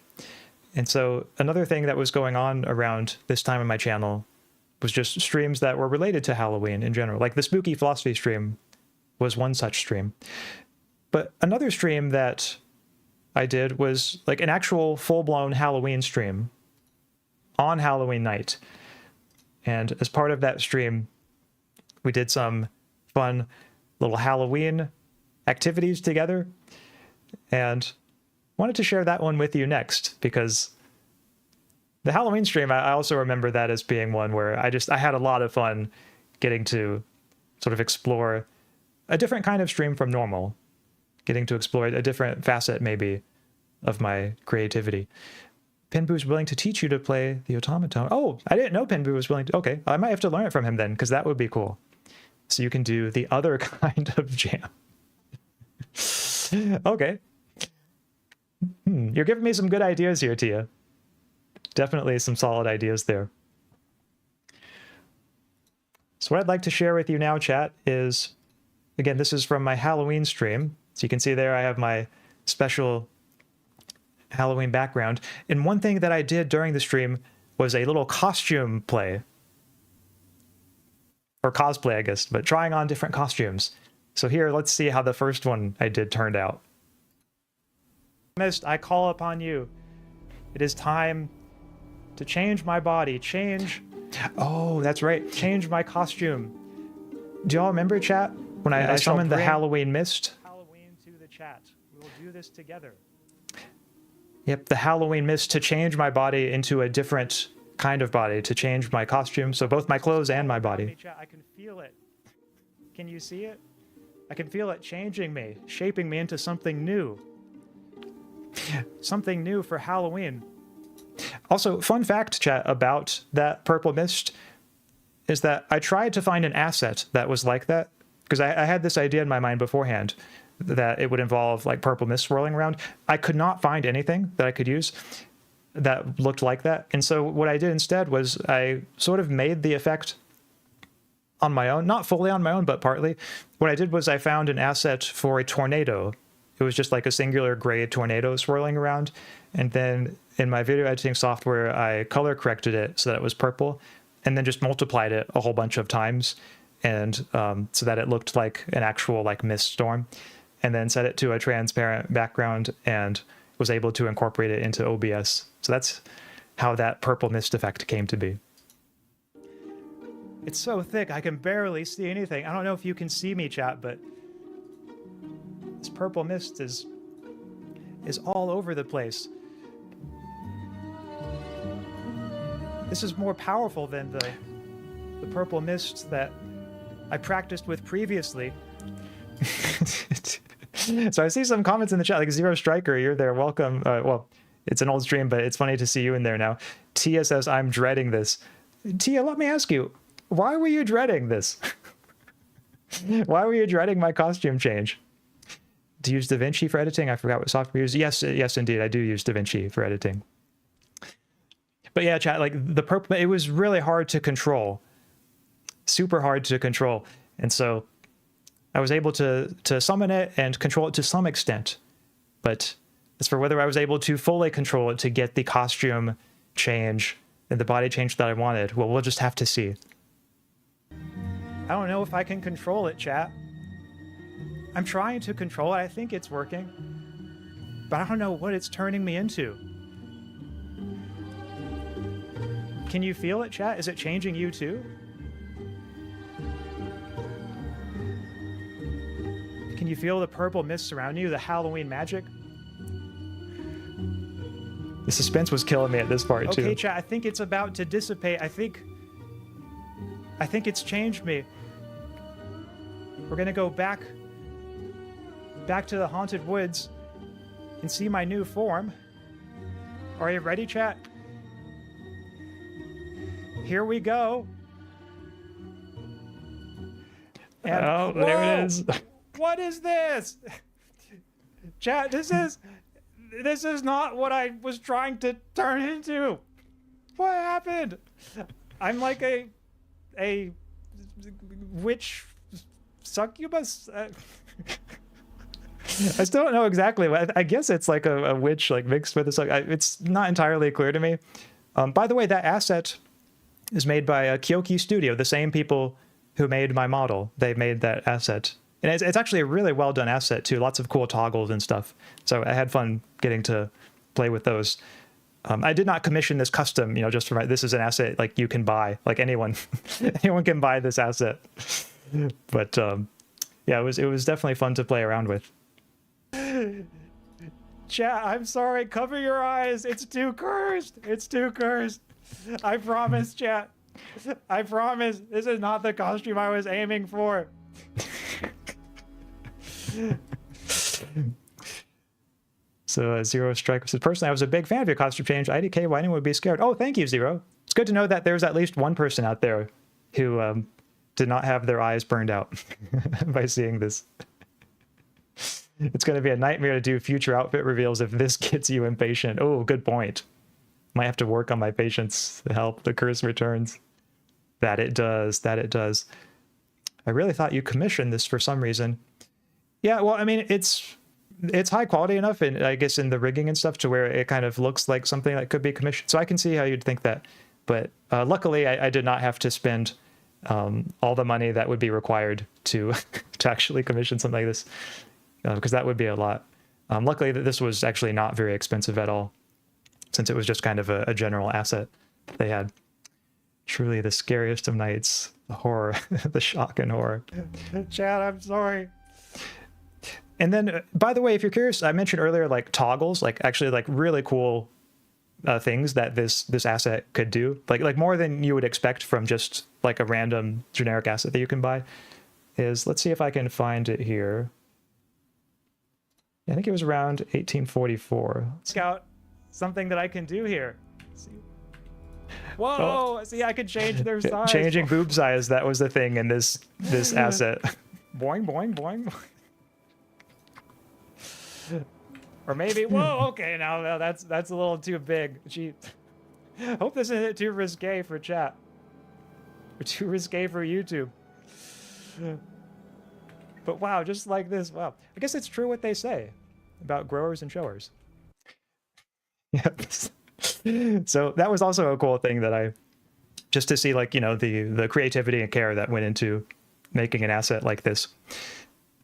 And so another thing that was going on around this time on my channel was just streams that were related to Halloween in general. Like the spooky philosophy stream was one such stream. But another stream that I did was like an actual full-blown Halloween stream on Halloween night. And as part of that stream, we did some fun little Halloween activities together, and wanted to share that one with you next because the Halloween stream, I also remember that as being one where I had a lot of fun getting to sort of explore a different kind of stream from normal, getting to explore a different facet maybe of my creativity. Pinboo's willing to teach you to play the automaton. Oh, I didn't know Pinboo was willing to. Okay, I might have to learn it from him then because that would be cool. So you can do the other kind of jam. Okay. You're giving me some good ideas here, Tia. Definitely some solid ideas there. So what I'd like to share with you now, chat, is, again, this is from my Halloween stream. So you can see there I have my special Halloween background. And one thing that I did during the stream was a little costume play. Or cosplay, I guess, but trying on different costumes. So here, let's see how the first one I did turned out. Mist, I call upon you. It is time to change my body. Change. Oh, that's right. Change my costume. Do y'all remember, chat? When I summoned the Halloween mist? Halloween to the chat. We will do this together. Yep, the Halloween mist to change my body into a different kind of body, to change my costume. So both my clothes and my body. I can feel it. Can you see it? I can feel it changing me, shaping me into something new. Something new for Halloween. Also, fun fact, chat, about that purple mist is that I tried to find an asset that was like that, because I had this idea in my mind beforehand that it would involve like purple mist swirling around. I could not find anything that I could use that looked like that. And so what I did instead was I sort of made the effect on my own, not fully on my own, but partly. What I did was I found an asset for a tornado. It was just like a singular gray tornado swirling around. And then in my video editing software, I color corrected it so that it was purple, and then just multiplied it a whole bunch of times, and so that it looked like an actual like mist storm, and then set it to a transparent background and was able to incorporate it into OBS. So that's how that purple mist effect came to be. It's so thick, I can barely see anything. I don't know if you can see me, chat, but this purple mist is all over the place. This is more powerful than the purple mist that I practiced with previously. So I see some comments in the chat, like Zero Striker, you're there, welcome. Well, it's an old stream, but it's funny to see you in there now. Tia says, I'm dreading this. Tia, let me ask you, why were you dreading this? Why were you dreading my costume change? Do you use DaVinci for editing? I forgot what software you use. Yes, indeed, I do use DaVinci for editing. But yeah, chat, like the purple, it was really hard to control. Super hard to control. And so I was able to summon it and control it to some extent. But as for whether I was able to fully control it to get the costume change and the body change that I wanted, well, we'll just have to see. I don't know if I can control it, chat. I'm trying to control it. I think it's working. But I don't know what it's turning me into. Can you feel it, chat? Is it changing you too? Can you feel the purple mist surrounding you, the Halloween magic? The suspense was killing me at this part too. Okay, chat, I think it's about to dissipate. I think it's changed me. We're gonna go back to the haunted woods and see my new form. Are you ready, chat? Here we go. And, oh, there whoa! it is. What is this? Chat, this is not what I was trying to turn into. What happened? I'm like a witch succubus. I still don't know exactly. I guess it's like a witch like mixed with a it's not entirely clear to me. By the way, that asset is made by a Kyoki studio, the same people who made my model. They made that asset. And it's actually a really well done asset too. Lots of cool toggles and stuff. So I had fun getting to play with those. I did not commission this custom, just for this is an asset like you can buy, like anyone can buy this asset. But yeah, it was definitely fun to play around with. Chat, I'm sorry. Cover your eyes. It's too cursed. It's too cursed. I promise, chat. I promise. This is not the costume I was aiming for. So Zero Strike says, personally, I was a big fan of your costume change. IDK, why anyone would be scared? Oh, thank you, Zero. It's good to know that there's at least one person out there who did not have their eyes burned out by seeing this. It's going to be a nightmare to do future outfit reveals if this gets you impatient. Oh, good point. Might have to work on my patience to help the curse returns. That it does. I really thought you commissioned this for some reason. Yeah, well, I mean, it's high quality enough, and I guess in the rigging and stuff, to where it kind of looks like something that could be commissioned. So I can see how you'd think that. But luckily, I did not have to spend all the money that would be required to actually commission something like this, because that would be a lot. Luckily, this was actually not very expensive at all, since it was just kind of a general asset that they had. Truly the scariest of nights. The horror, the shock and horror. Chad, I'm sorry. And then, by the way, if you're curious, I mentioned earlier, like toggles, like actually like really cool things that this asset could do, like more than you would expect from just like a random generic asset that you can buy. Let's see if I can find it here. I think it was around 1844. Scout, something that I can do here. See? Whoa! See, I could change their size. Changing boob size, that was the thing in this asset. Boing, boing, boing. Or maybe, whoa, okay, now that's a little too big. Gee, hope this isn't too risque for chat. Or too risque for YouTube. But wow, just like this, wow. I guess it's true what they say about growers and showers. Yep. So that was also a cool thing that just to see, like, you know, the creativity and care that went into making an asset like this.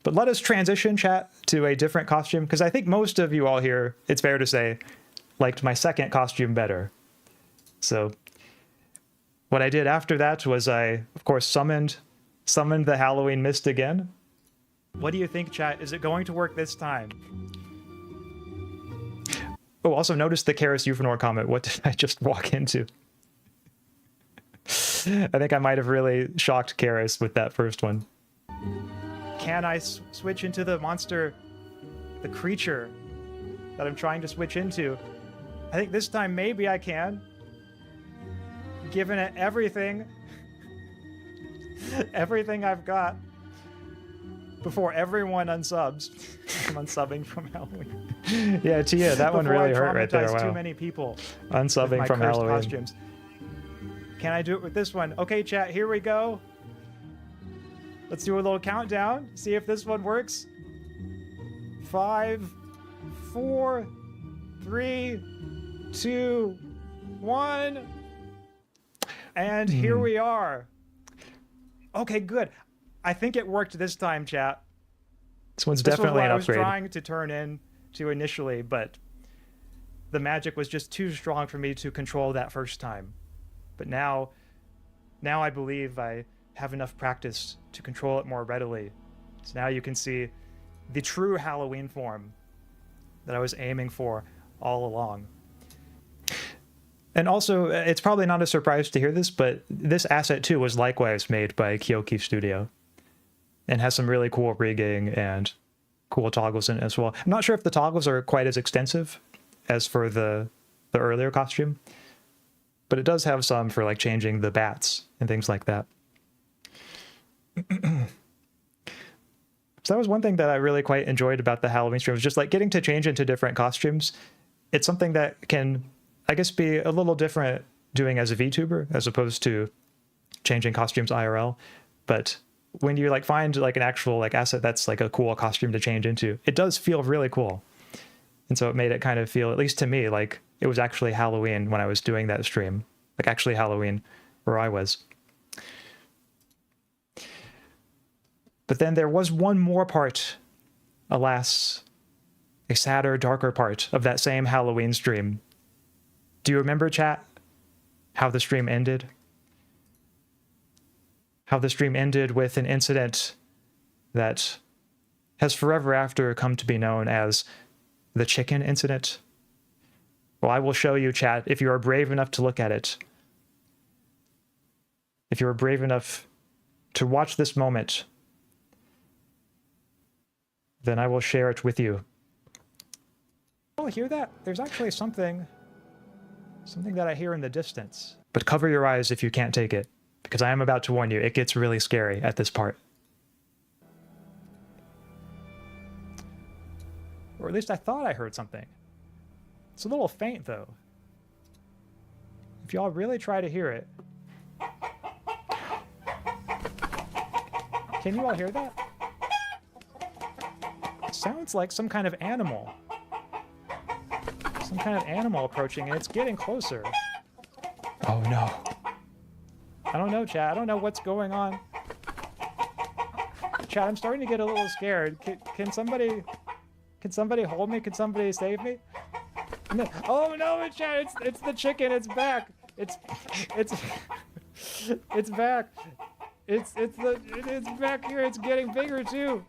But let us transition, chat, to a different costume, because I think most of you all here, it's fair to say, liked my second costume better. So what I did after that was I, of course, summoned the Halloween mist again. What do you think, chat? Is it going to work this time? Oh, also notice the Karis Euphonor comment. What did I just walk into? I think I might have really shocked Karis with that first one. Can I switch into the monster, the creature that I'm trying to switch into? I think this time maybe I can. Given it everything I've got before everyone unsubs. I'm unsubbing from Halloween. Yeah, Tia, that one really hurt right there. Wow. Too many people. Unsubbing from Halloween. Costumes. Can I do it with this one? Okay, chat, here we go. Let's do a little countdown. See if this one works. 5, 4, 3, 2, 1. And here we are. Okay, good. I think it worked this time, chat. This one's definitely an upgrade. This was what I was trying to turn into initially, but the magic was just too strong for me to control that first time. But now I believe I have enough practice to control it more readily. So now you can see the true Halloween form that I was aiming for all along. And also, it's probably not a surprise to hear this, but this asset too was likewise made by Kyoki Studio and has some really cool rigging and cool toggles in it as well. I'm not sure if the toggles are quite as extensive as for the earlier costume, but it does have some for like changing the bats and things like that. So that was one thing that I really quite enjoyed about the Halloween stream, was just like getting to change into different costumes. It's something that can, I guess, be a little different doing as a VTuber as opposed to changing costumes IRL. But when you like find like an actual like asset that's like a cool costume to change into, it does feel really cool. And so it made it kind of feel, at least to me, like it was actually Halloween when I was doing that stream, like actually Halloween where I was. But then there was one more part, alas, a sadder, darker part of that same Halloween stream. Do you remember, chat, how the stream ended? How the stream ended with an incident that has forever after come to be known as the chicken incident? Well, I will show you, chat, if you are brave enough to look at it. If you are brave enough to watch this moment, then I will share it with you. Oh, hear that? There's actually something that I hear in the distance. But cover your eyes if you can't take it, because I am about to warn you, it gets really scary at this part. Or at least I thought I heard something. It's a little faint, though. If y'all really try to hear it. Can you all hear that? It sounds like some kind of animal. Some kind of animal approaching, and it's getting closer. Oh no. I don't know, chat. I don't know what's going on. Chat, I'm starting to get a little scared. Can somebody hold me? Can somebody save me? No. Oh no, chat! It's the chicken. It's back. It's back. It's back here. It's getting bigger too.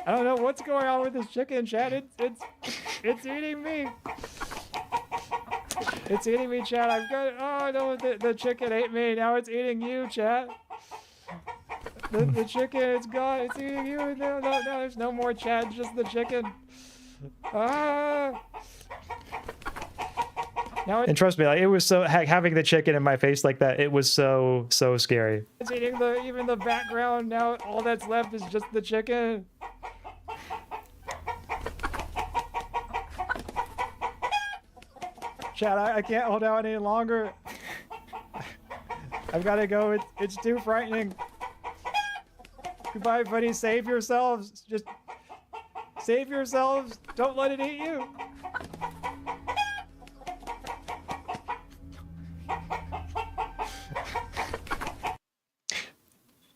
I don't know what's going on with this chicken, chat. It's eating me. It's eating me, chat. I've got. Oh no, the chicken ate me. Now it's eating you, chat. The chicken, it's gone. It's eating you. No, no, no. There's no more chat. Just the chicken. Ah. Now And trust me, like it was so having the chicken in my face like that. It was so scary. it's eating even the background. Now all that's left is just the chicken. Chat, I can't hold out any longer. I've got to go. It's too frightening. Goodbye, buddy. Save yourselves. Just save yourselves. Don't let it eat you.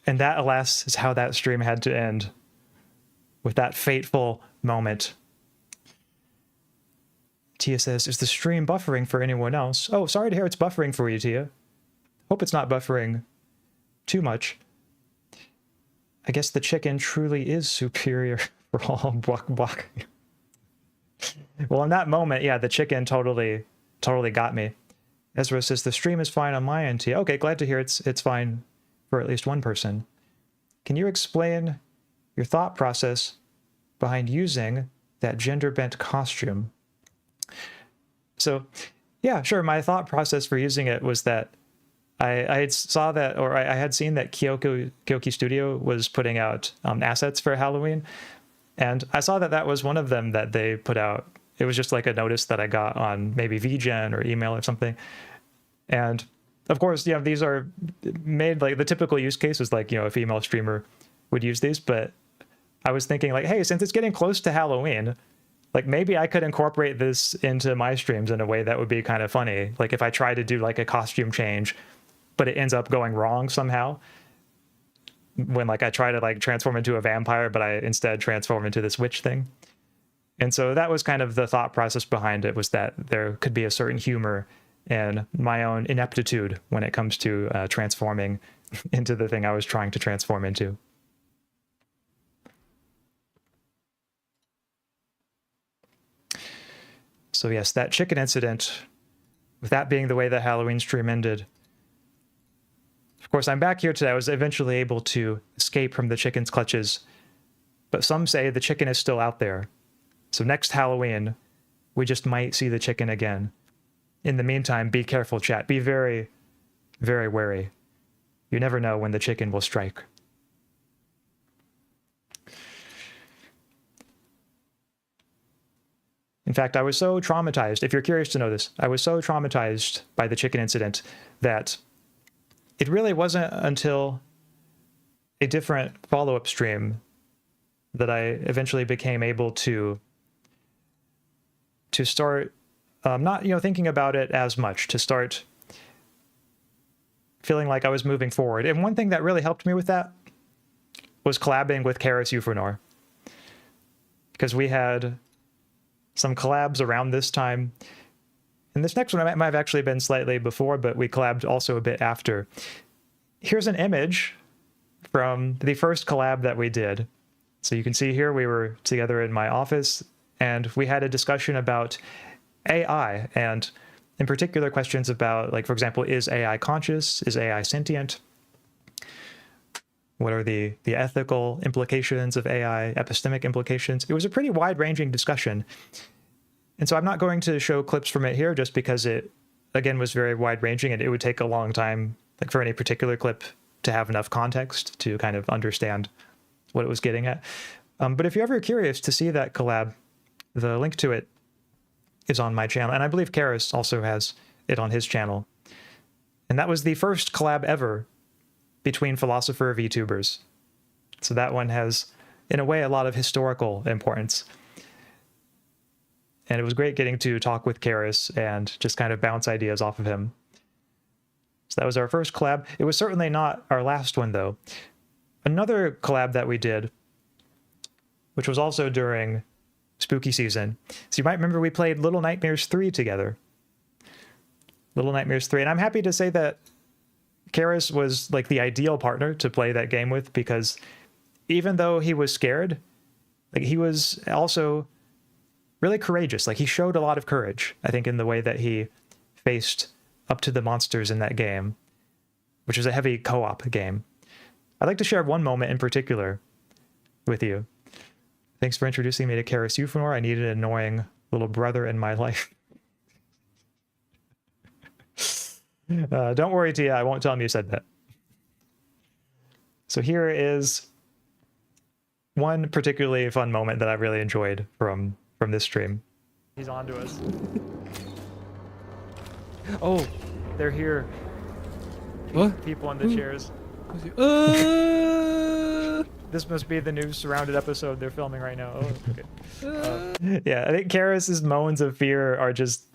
And that, alas, is how that stream had to end. With that fateful moment. Tia says, is the stream buffering for anyone else? Oh, sorry to hear it's buffering for you, Tia. Hope it's not buffering too much. I guess the chicken truly is superior for all buck buck. Well, in that moment, yeah, the chicken totally got me. Ezra says, the stream is fine on my end, Tia. Okay, glad to hear it's fine for at least one person. Can you explain your thought process behind using that gender-bent costume? So, yeah, sure. My thought process for using it was that I had saw that, or I had seen that Kyoki Studio was putting out assets for Halloween, and I saw that that was one of them that they put out. It was just like a notice that I got on maybe VGen or email or something, and of course, yeah, these are made like the typical use cases, like, you know, a female streamer would use these. But I was thinking like, hey, since it's getting close to Halloween, like maybe I could incorporate this into my streams in a way that would be kind of funny. Like if I try to do like a costume change, but it ends up going wrong somehow. When like I try to like transform into a vampire, but I instead transform into this witch thing. And so that was kind of the thought process behind it, was that there could be a certain humor and my own ineptitude when it comes to transforming into the thing I was trying to transform into. So yes, that chicken incident, with that being the way that Halloween stream ended. Of course, I'm back here today. I was eventually able to escape from the chicken's clutches, but some say the chicken is still out there. So next Halloween, we just might see the chicken again. In the meantime, be careful, chat. Be very, very wary. You never know when the chicken will strike. In fact, I was so traumatized, if you're curious to know this, I was so traumatized by the chicken incident that it really wasn't until a different follow-up stream that I eventually became able to start not, thinking about it as much, to start feeling like I was moving forward. And one thing that really helped me with that was collabing with ChxrryVT, because we had some collabs around this time. And this next one might have actually been slightly before, but we collabed also a bit after. Here's an image from the first collab that we did. So you can see here we were together in my office, and we had a discussion about AI, and in particular questions about, like, for example, is AI conscious? Is AI sentient? What are the ethical implications of AI, epistemic implications? It was a pretty wide-ranging discussion. And so I'm not going to show clips from it here just because it, again, was very wide-ranging, and it would take a long time, like for any particular clip, to have enough context to kind of understand what it was getting at. But if you're ever curious to see that collab, the link to it is on my channel. And I believe Karis also has it on his channel. And that was the first collab ever between philosopher VTubers. So that one has, in a way, a lot of historical importance. And it was great getting to talk with Karis and just kind of bounce ideas off of him. So that was our first collab. It was certainly not our last one, though. Another collab that we did, which was also during spooky season. So you might remember we played Little Nightmares 3 together. Little Nightmares 3. And I'm happy to say that Karis was like the ideal partner to play that game with, because even though he was scared, like he was also really courageous. Like he showed a lot of courage, I think, in the way that he faced up to the monsters in that game, which is a heavy co-op game. I'd like to share one moment in particular with you. Thanks for introducing me to Karis Euphonor. I needed an annoying little brother in my life. Don't worry, Tia. I won't tell him you said that. So here is one particularly fun moment that I really enjoyed from this stream. He's on to us. Oh, they're here. What? People on the chairs. This must be the new Surrounded episode they're filming right now. Oh, okay. Yeah, I think Karis's moans of fear are just,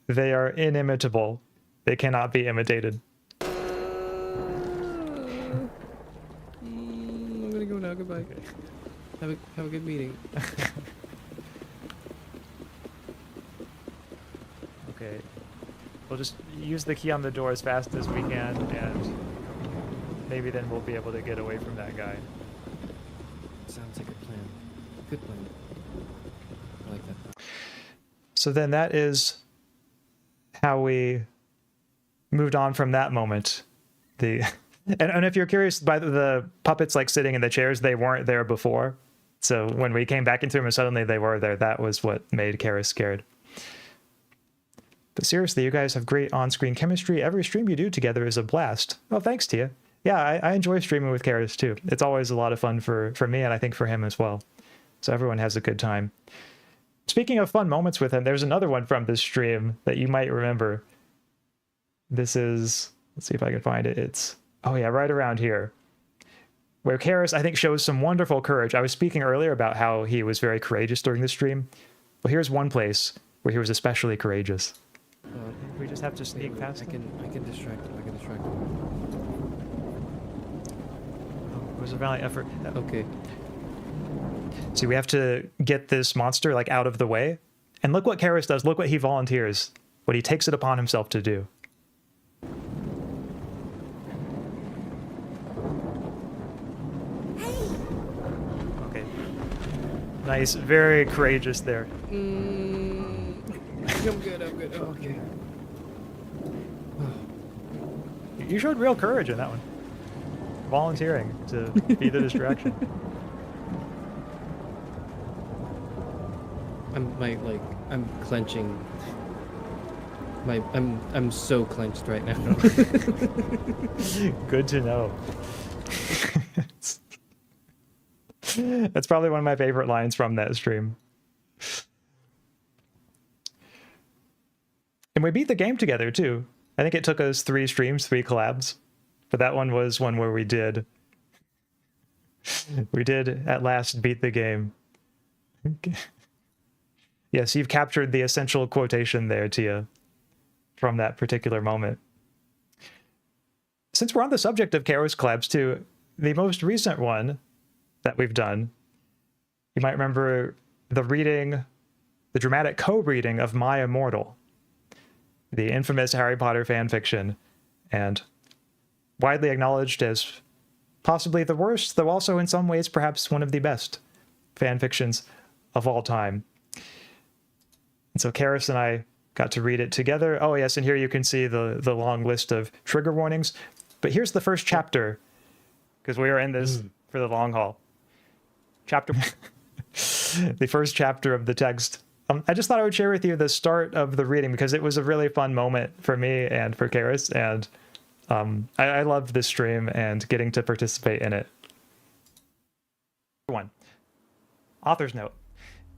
they are inimitable. They cannot be imitated. I'm gonna go now. Goodbye. Okay. Have a good meeting. Okay. We'll just use the key on the door as fast as we can, and maybe then we'll be able to get away from that guy. Sounds like a plan. Good plan. I like that. So then that is how we moved on from that moment. And if you're curious, by the puppets like sitting in the chairs, they weren't there before. So when we came back into them and suddenly they were there, that was what made Karis scared. But seriously, you guys have great on-screen chemistry. Every stream you do together is a blast. Oh, thanks, Tia. Yeah, I enjoy streaming with Karis too. It's always a lot of fun for me, and I think for him as well. So everyone has a good time. Speaking of fun moments with him, there's another one from this stream that you might remember. This is, let's see if I can find it. It's, oh yeah, right around here, where Karis, I think, shows some wonderful courage. I was speaking earlier about how he was very courageous during the stream. Well, here's one place where he was especially courageous. We just have to sneak past him. I can distract him. It was a valiant effort. Okay. See, we have to get this monster like out of the way. And look what Karis does. Look what he volunteers. What he takes it upon himself to do. Okay. Nice. Very courageous there. I'm good. Oh, okay. You showed real courage in that one. Volunteering to be the distraction. I'm clenching. I'm so clenched right now. Good to know. That's probably one of my favorite lines from that stream. And we beat the game together too. I think it took us 3 streams, 3 collabs. But that one was one where we did at last beat the game. Yes, you've captured the essential quotation there, Tia, from that particular moment. Since we're on the subject of Karis collabs too, the most recent one that we've done, you might remember the dramatic co-reading of My Immortal, the infamous Harry Potter fanfiction, and widely acknowledged as possibly the worst, though also in some ways perhaps one of the best fanfictions of all time. And so Karis and I got to read it together. Oh yes, and here you can see the long list of trigger warnings. But here's the first chapter, because we are in this for the long haul. The first chapter of the text. I just thought I would share with you the start of the reading because it was a really fun moment for me and for Karis, and I loved this stream and getting to participate in it. 1. Author's note.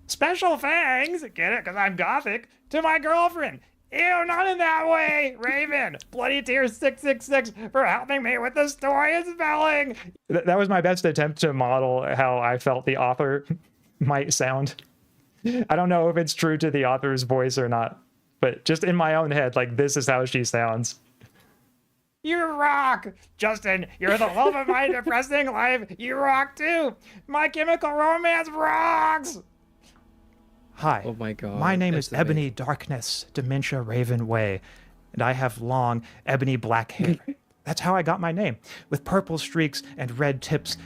Special thanks, get it, because I'm gothic, to my girlfriend. Ew, not in that way, Raven. Bloody Tears 666 for helping me with the story and spelling. That was my best attempt to model how I felt the author might sound. I don't know if it's true to the author's voice or not, but just in my own head, like, this is how she sounds. You rock! Justin, you're the love of my depressing life. You rock too. My Chemical Romance rocks! Hi. Oh my god. My name is that's amazing. Ebony Darkness, Dementia Raven Way, and I have long, ebony black hair. That's how I got my name, with purple streaks and red tips.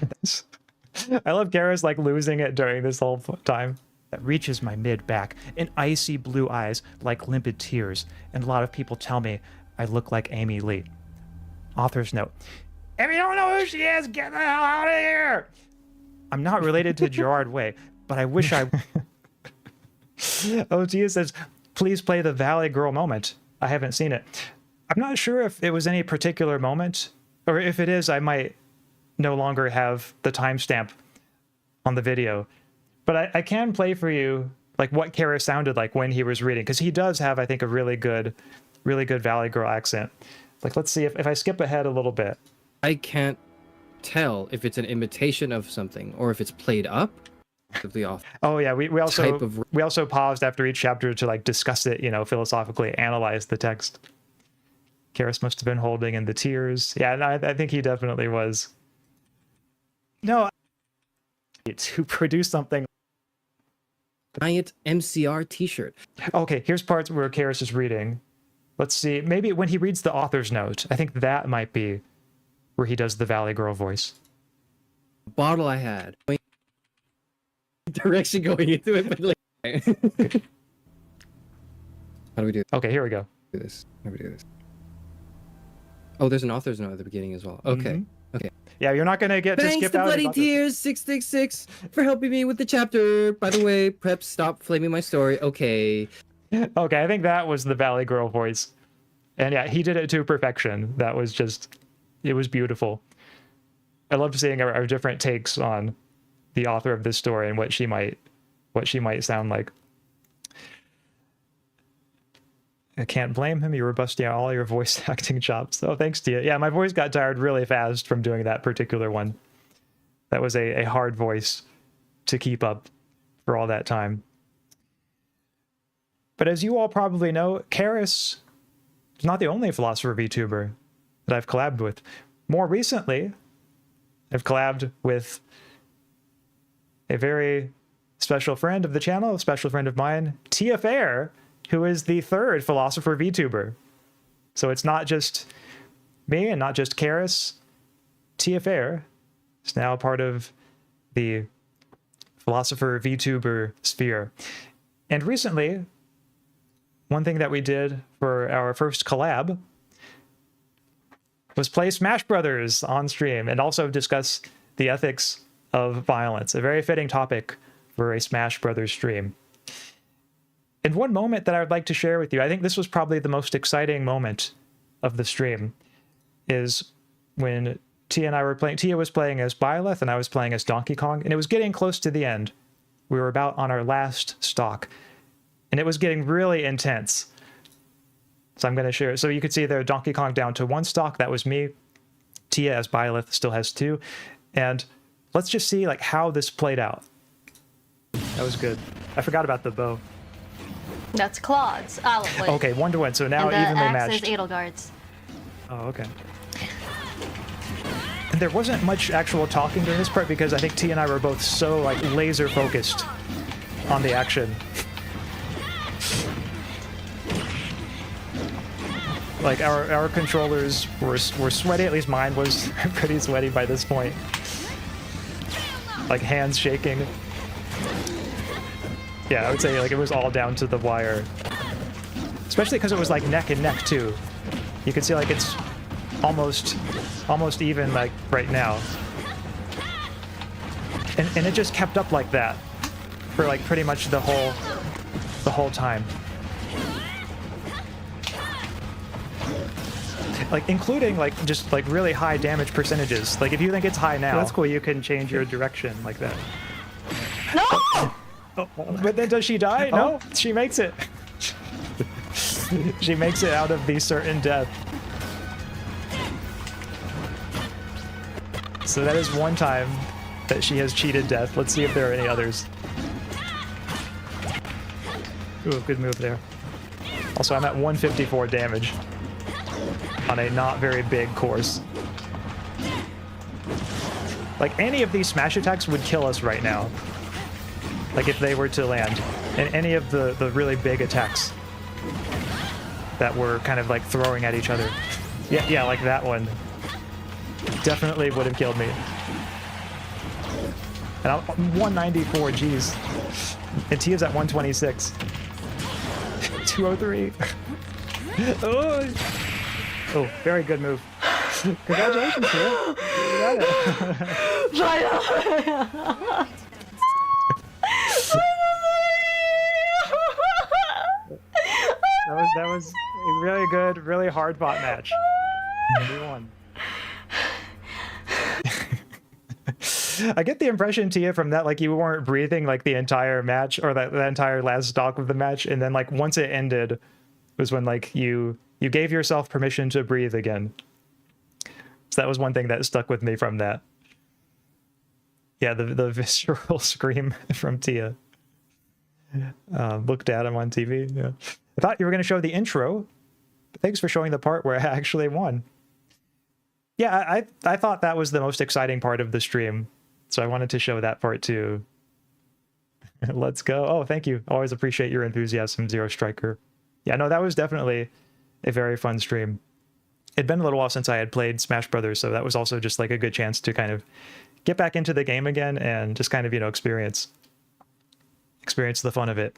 I love Karis like losing it during this whole time. That reaches my mid-back, and icy blue eyes like limpid tears, and a lot of people tell me I look like Amy Lee. Author's note. If you don't know who she is, get the hell out of here. I'm not related to Gerard Way, but I wish I... Oh, Tia says, please play the Valley Girl moment. I haven't seen it. I'm not sure if it was any particular moment, or if it is, I might no longer have the timestamp on the video. But I can play for you like what Kara sounded like when he was reading, because he does have, I think, a really good Valley Girl accent. Like, let's see if I skip ahead a little bit. I can't tell if it's an imitation of something or if it's played up. The author. Oh yeah, we also paused after each chapter to like discuss it, you know, philosophically, analyze the text. Karis must have been holding in the tears. Yeah, and I think he definitely was. No, to produce something. Giant MCR t-shirt. Okay, here's parts where Karis is reading. Let's see, maybe when he reads the author's note, I think that might be where he does the Valley Girl voice. Bottle I had. Direction going into it, but like... How do we do Okay, here we go. this? How do we do this? Oh, there's an author's note at the beginning as well. Okay. Okay. Yeah, you're not gonna get to Thanks skip to out. Bloody Tears 666 for helping me with the chapter. By the way, prep, stop flaming my story. Okay. Okay, I think that was the Valley Girl voice. And yeah, he did it to perfection. That was just, it was beautiful. I loved seeing our different takes on the author of this story and what she might sound like. I can't blame him. You were busting out all your voice acting chops. Oh, thanks, Tia. Yeah, my voice got tired really fast from doing that particular one. That was a hard voice to keep up for all that time. But as you all probably know, Karis is not the only Philosopher VTuber that I've collabed with. More recently, I've collabed with a very special friend of the channel, a special friend of mine, Tia Fair, who is the third Philosopher VTuber. So it's not just me and not just Karis. Tia Fair is now part of the Philosopher VTuber sphere. And recently, one thing that we did for our first collab was play Smash Brothers on stream and also discuss the ethics of violence, a very fitting topic for a Smash Brothers stream. And one moment that I would like to share with you, I think this was probably the most exciting moment of the stream, is when Tia and I were playing. Tia was playing as Byleth and I was playing as Donkey Kong, and it was getting close to the end. We were about on our last stock, and it was getting really intense. So I'm going to share. So you could see there Donkey Kong down to one stock. That was me. Tia as Byleth still has two. And let's just see like how this played out. That was good. I forgot about the bow. That's Claude's olive wood. Okay, 1-1. So now and the evenly axe matched. is Edelgard's. Oh, okay. And there wasn't much actual talking during this part because I think Tia and I were both so like laser focused on the action. Like our controllers were sweaty. At least mine was pretty sweaty by this point. Like hands shaking. Yeah, I would say like it was all down to the wire. Especially because it was like neck and neck too. You can see like it's almost even like right now. And it just kept up like that for like pretty much the whole time. Like including like just like really high damage percentages. Like if you think it's high now, that's cool. You can change your direction like that. No! Oh, but then does she die? No, she makes it. She makes it out of the certain death. So that is one time that she has cheated death. Let's see if there are any others. Ooh, good move there. Also, I'm at 154 damage on a not very big course. Like any of these smash attacks would kill us right now. Like if they were to land. And any of the really big attacks that were kind of like throwing at each other. Yeah, like that one. Definitely would have killed me. And I'm 194, geez. And Tia's at 126. 203. Oh, very good move. Congratulations, Tia. You got it. That was a really good, really hard fought match. You won. I get the impression, Tia, from that, like, you weren't breathing like the entire match, or that entire last stock of the match, and then like once it ended was when like you gave yourself permission to breathe again. So that was one thing that stuck with me from that. Yeah, the visceral scream from Tia. Looked at him on TV. Yeah. I thought you were going to show the intro. But thanks for showing the part where I actually won. Yeah, I thought that was the most exciting part of the stream. So I wanted to show that part too. Let's go. Oh, thank you. Always appreciate your enthusiasm, Zero Striker. Yeah, no, that was definitely a very fun stream. It'd been a little while since I had played Smash Brothers, so that was also just like a good chance to kind of get back into the game again and just kind of, you know, experience the fun of it.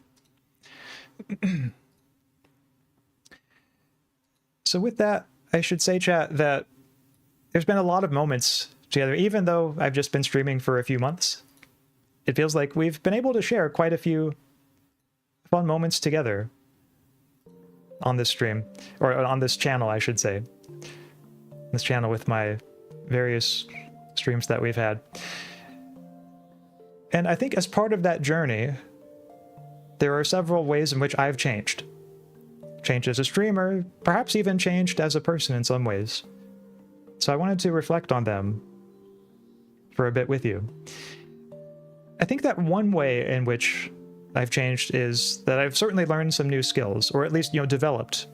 So with that, I should say, chat, that there's been a lot of moments together, even though I've just been streaming for a few months. It feels like we've been able to share quite a few fun moments together on this stream, or on this channel, I should say. This channel with my various streams that we've had. And I think as part of that journey, there are several ways in which I've changed. Changed as a streamer, perhaps even changed as a person in some ways. So I wanted to reflect on them for a bit with you. I think that one way in which I've changed is that I've certainly learned some new skills, or at least, you know, developed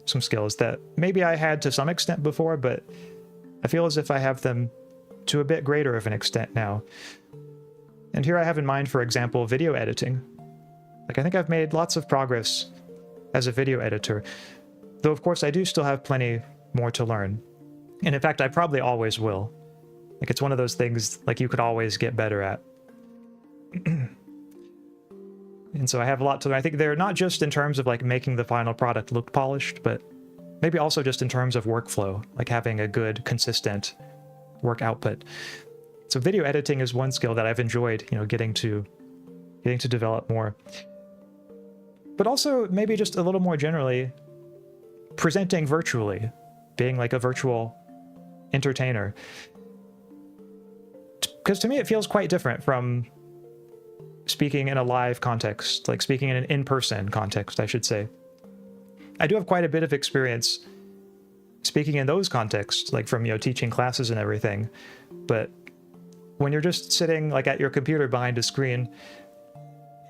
some skills that maybe I had to some extent before, but I feel as if I have them to a bit greater of an extent now. And here I have in mind, for example, video editing. Like, I think I've made lots of progress as a video editor, though of course I do still have plenty more to learn. And in fact, I probably always will. Like, it's one of those things, like, you could always get better at. And so I have a lot to learn. I think they're not just in terms of like making the final product look polished, but maybe also just in terms of workflow, like having a good, consistent work output. So video editing is one skill that I've enjoyed, you know, getting to develop more. But also maybe just a little more generally, presenting virtually, being like a virtual entertainer. Because to me it feels quite different from speaking in a live context, like speaking in an in-person context, I should say. I do have quite a bit of experience speaking in those contexts, like from, you know, teaching classes and everything. But when you're just sitting like at your computer behind a screen,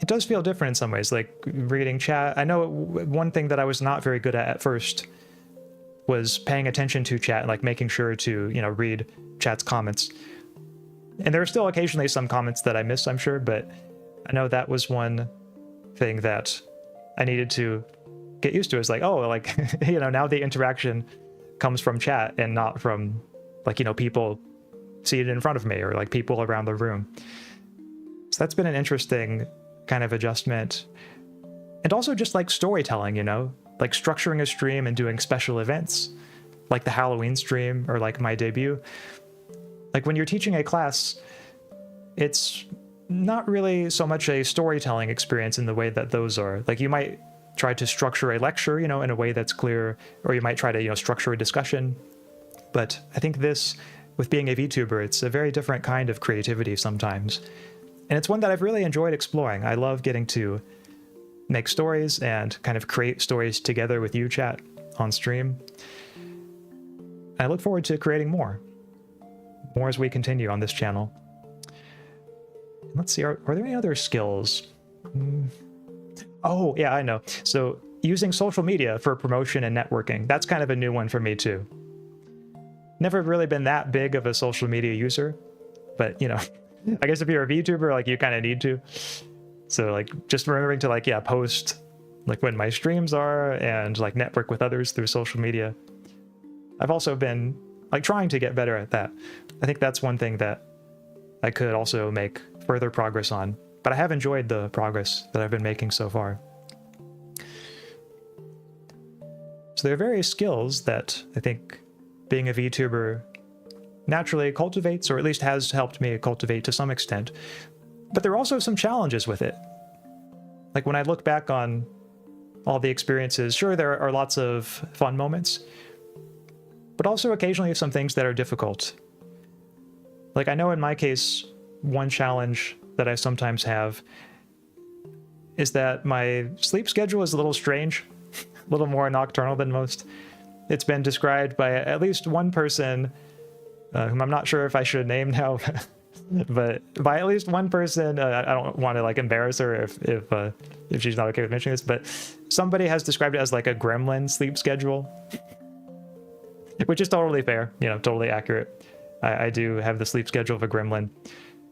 it does feel different in some ways, like reading chat. I know one thing that I was not very good at first was paying attention to chat, like making sure to, you know, read chat's comments. And there are still occasionally some comments that I miss, I'm sure, but I know that was one thing that I needed to get used to. Is like, oh, like, you know, now the interaction comes from chat and not from, like, you know, people seated in front of me or like people around the room. So that's been an interesting kind of adjustment. And also just like storytelling, you know, like structuring a stream and doing special events, like the Halloween stream or like my debut. Like when you're teaching a class, it's not really so much a storytelling experience in the way that those are. Like you might try to structure a lecture, you know, in a way that's clear, or you might try to, you know, structure a discussion. But I think this, with being a VTuber, it's a very different kind of creativity sometimes. And it's one that I've really enjoyed exploring. I love getting to make stories and kind of create stories together with you, chat, on stream. I look forward to creating more as we continue on this channel. Let's see, are there any other skills? Oh, yeah, I know. So using social media for promotion and networking, that's kind of a new one for me too. Never really been that big of a social media user, but you know, I guess if you're a VTuber, like you kind of need to. So like just remembering to like, yeah, post like when my streams are and like network with others through social media. I've also been like trying to get better at that. I think that's one thing that I could also make further progress on, but I have enjoyed the progress that I've been making so far. So there are various skills that I think being a VTuber naturally cultivates, or at least has helped me cultivate to some extent. But there are also some challenges with it. Like when I look back on all the experiences, sure, there are lots of fun moments, but also occasionally some things that are difficult. Like I know in my case, one challenge that I sometimes have is that my sleep schedule is a little strange, a little more nocturnal than most. It's been described by at least one person, whom I'm not sure if I should name now, but by at least one person, I don't want to like embarrass her if she's not okay with mentioning this, but somebody has described it as like a gremlin sleep schedule, which is totally fair, you know, totally accurate. I do have the sleep schedule of a gremlin,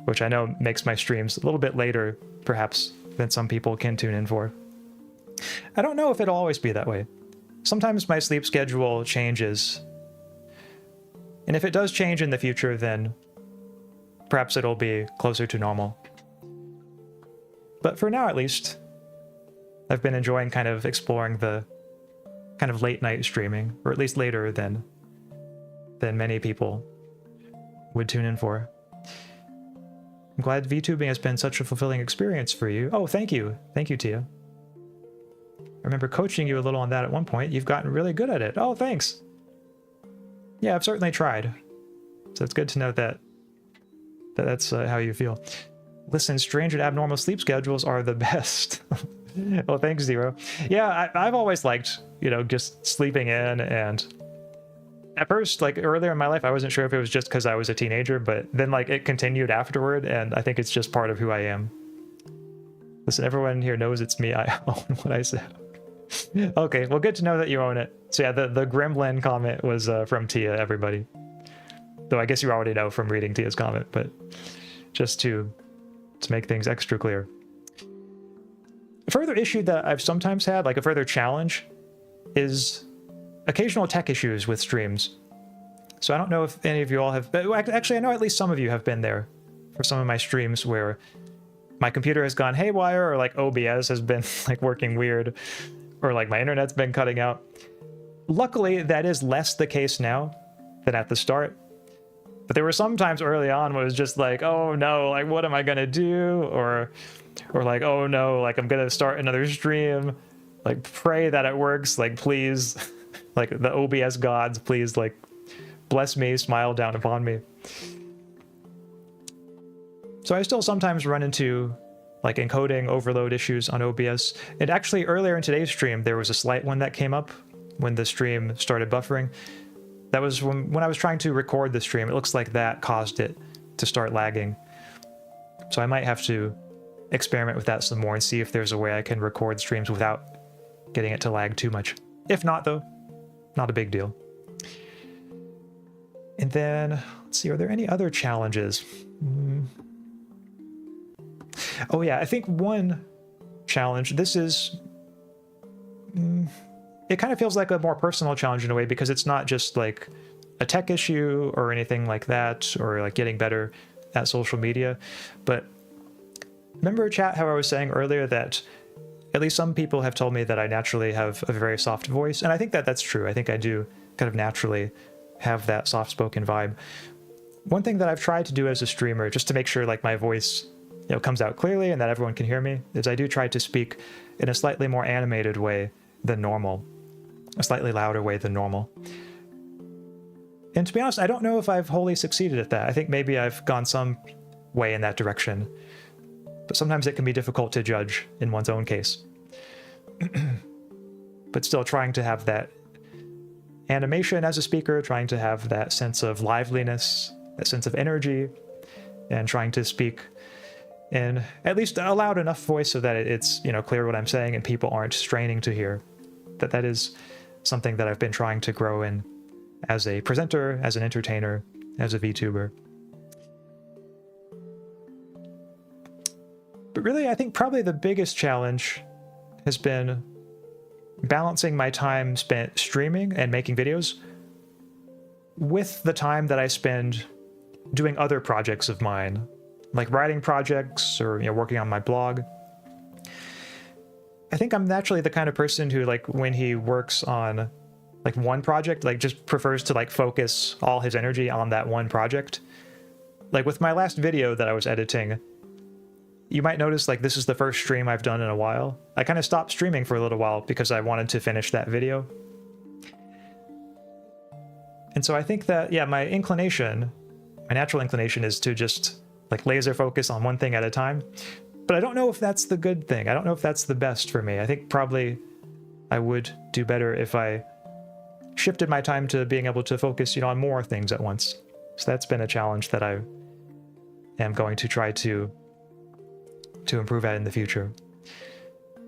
which I know makes my streams a little bit later, perhaps, than some people can tune in for. I don't know if it'll always be that way. Sometimes my sleep schedule changes. And if it does change in the future, then perhaps it'll be closer to normal. But for now, at least, I've been enjoying kind of exploring the kind of late night streaming, or at least later than many people would tune in for. I'm glad VTubing has been such a fulfilling experience for you. Oh, thank you. Thank you, Tia. I remember coaching you a little on that at one point. You've gotten really good at it. Oh, thanks. Yeah, I've certainly tried. So it's good to know that's how you feel. Listen, strange and abnormal sleep schedules are the best. Well, thanks, Zero. Yeah, I've always liked, you know, just sleeping in, and at first, like earlier in my life, I wasn't sure if it was just because I was a teenager, but then like it continued afterward, and I think it's just part of who I am. Listen, everyone here knows it's me. I own what I said. Okay, well, good to know that you own it. So yeah, the gremlin comment was from Tia, everybody. Though I guess you already know from reading Tia's comment, but just to make things extra clear. A further issue that I've sometimes had, like a further challenge, is occasional tech issues with streams. So I don't know if any of you all have, actually I know at least some of you have been there for some of my streams where my computer has gone haywire, or like OBS has been like working weird, or like my internet's been cutting out. Luckily, that is less the case now than at the start. But there were some times early on where it was just like, oh no, like what am I gonna do? Or like, oh no, like I'm gonna start another stream. Like pray that it works, like please. Like the OBS gods, please, like, bless me, smile down upon me. So I still sometimes run into, like, encoding overload issues on OBS. And actually, earlier in today's stream, there was a slight one that came up when the stream started buffering. That was when I was trying to record the stream. It looks like that caused it to start lagging. So I might have to experiment with that some more and see if there's a way I can record streams without getting it to lag too much. If not, though, not a big deal. And then, let's see, are there any other challenges? Oh yeah, I think one challenge, this is... it kind of feels like a more personal challenge in a way, because it's not just like a tech issue or anything like that, or like getting better at social media. But remember, chat, how I was saying earlier that at least some people have told me that I naturally have a very soft voice, and I think that that's true. I think I do kind of naturally have that soft-spoken vibe. One thing that I've tried to do as a streamer, just to make sure like my voice, you know, comes out clearly and that everyone can hear me, is I do try to speak in a slightly more animated way than normal, a slightly louder way than normal. And to be honest, I don't know if I've wholly succeeded at that. I think maybe I've gone some way in that direction, but sometimes it can be difficult to judge in one's own case. But still trying to have that animation as a speaker, trying to have that sense of liveliness, that sense of energy, and trying to speak in at least a loud enough voice so that it's, you know, clear what I'm saying and people aren't straining to hear. That is something that I've been trying to grow in as a presenter, as an entertainer, as a VTuber. But really, I think probably the biggest challenge has been balancing my time spent streaming and making videos with the time that I spend doing other projects of mine, like writing projects or, you know, working on my blog. I think I'm naturally the kind of person who, like, when he works on like one project, like just prefers to like focus all his energy on that one project. Like with my last video that I was editing, you might notice like this is the first stream I've done in a while. I kind of stopped streaming for a little while because I wanted to finish that video. And so I think that, yeah, my natural inclination is to just like laser focus on one thing at a time. But I don't know if that's the good thing. I don't know if that's the best for me. I think probably I would do better if I shifted my time to being able to focus, on more things at once. So that's been a challenge that I am going to try to improve at in the future.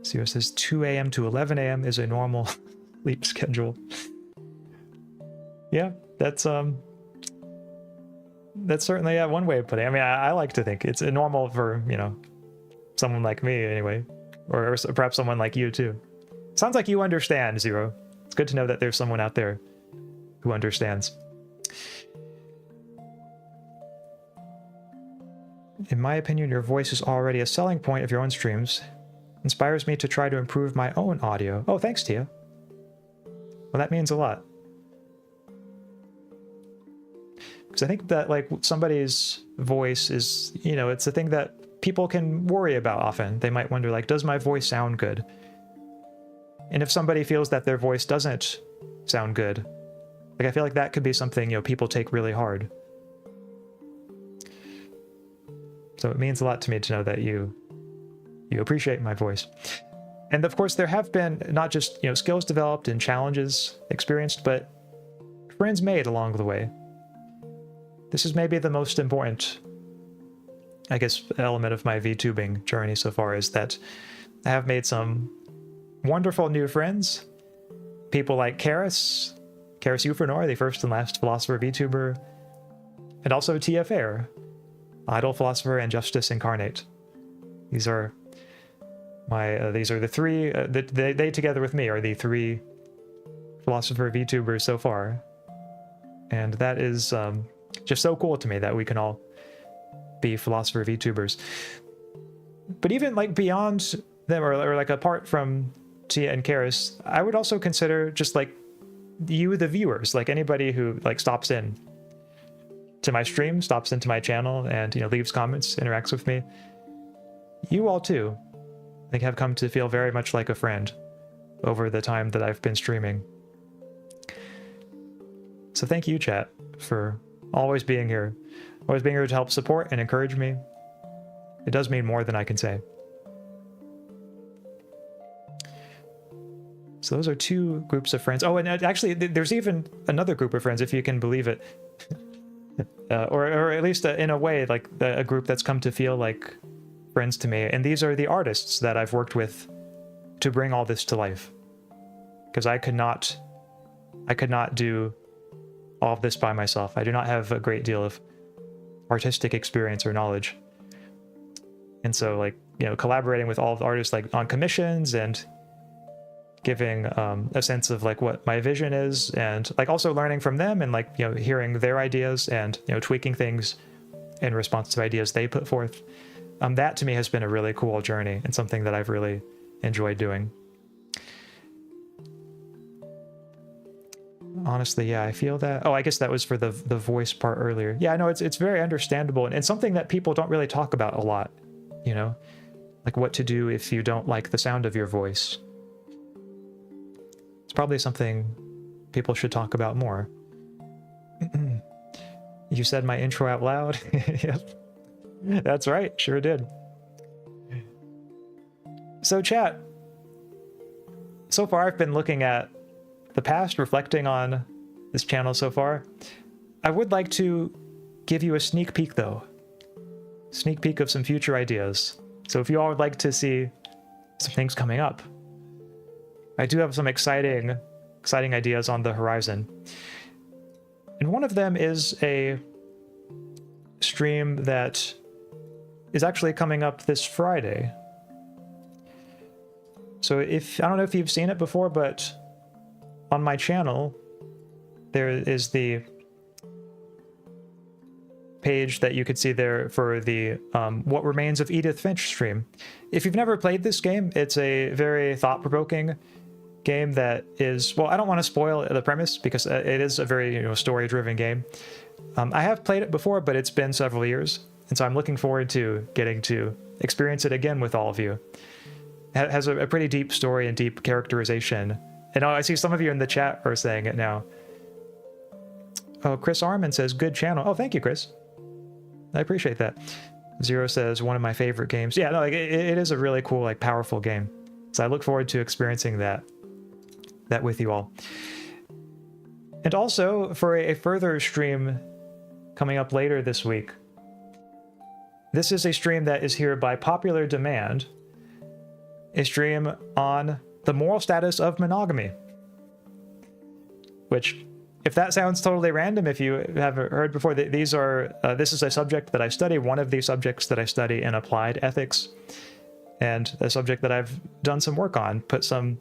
So it says 2 a.m. to 11 a.m. is a normal sleep schedule. Yeah, that's certainly one way of putting it. I mean, I like to think it's normal for, someone like me anyway, or perhaps someone like you too. Sounds like you understand, Zero. It's good to know that there's someone out there who understands. In my opinion, your voice is already a selling point of your own streams. Inspires me to try to improve my own audio. Oh, thanks, Tia. Well, that means a lot. Because I think that like somebody's voice is, it's a thing that people can worry about often. They might wonder like, does my voice sound good? And if somebody feels that their voice doesn't sound good, like I feel like that could be something, people take really hard. So it means a lot to me to know that you appreciate my voice. And of course, there have been not just, skills developed and challenges experienced, but friends made along the way. This is maybe the most important, I guess, element of my VTubing journey so far, is that I have made some wonderful new friends. People like Karis Ufernor, the first and last Philosopher VTuber, and also Tia Fair, Idle Philosopher and Justice Incarnate. These are the three, they together with me are the three Philosopher VTubers so far. And that is just so cool to me that we can all be Philosopher VTubers. But even like beyond them, or like apart from Tia and Karis, I would also consider just like you, the viewers, like anybody who like stops in to my stream, stops into my channel, and leaves comments, interacts with me. You all too, I think, have come to feel very much like a friend over the time that I've been streaming. So thank you, chat, for always being here to help support and encourage me. It does mean more than I can say. So those are two groups of friends. Oh, and actually, there's even another group of friends, if you can believe it. Or at least in a way, like a group that's come to feel like friends to me. And these are the artists that I've worked with to bring all this to life. Because I could not do all of this by myself. I do not have a great deal of artistic experience or knowledge. And so like, collaborating with all of the artists like on commissions and giving a sense of like what my vision is, and like also learning from them and like, hearing their ideas and, tweaking things in response to ideas they put forth. That to me has been a really cool journey and something that I've really enjoyed doing. Honestly, yeah, I feel that. Oh, I guess that was for the voice part earlier. Yeah, I know it's very understandable, and something that people don't really talk about a lot, like what to do if you don't like the sound of your voice. It's probably something people should talk about more. You said my intro out loud. Yep. That's right, sure did. So chat, so far I've been looking at the past, reflecting on this channel so far. I would like to give you a sneak peek though. Sneak peek of some future ideas. So if you all would like to see some things coming up, I do have some exciting ideas on the horizon. And one of them is a stream that is actually coming up this Friday. So I don't know if you've seen it before, but on my channel, there is the page that you could see there for the What Remains of Edith Finch stream. If you've never played this game, it's a very thought-provoking game that is, well, I don't want to spoil the premise because it is a very story-driven game. I have played it before, but it's been several years, and so I'm looking forward to getting to experience it again with all of you. It has a pretty deep story and deep characterization, and I see some of you in the chat are saying it now. Oh, Chris Arman says, good channel. Oh, thank you, Chris. I appreciate that. Zero says, one of my favorite games. Yeah, no, like it is a really cool, like powerful game. So I look forward to experiencing that with you all. And also for a further stream coming up later this week. This is a stream that is here by popular demand. A stream on the moral status of monogamy. Which, if that sounds totally random, if you haven't heard before, this is a subject that I study, one of the subjects that I study in applied ethics, and a subject that I've done some work on, put some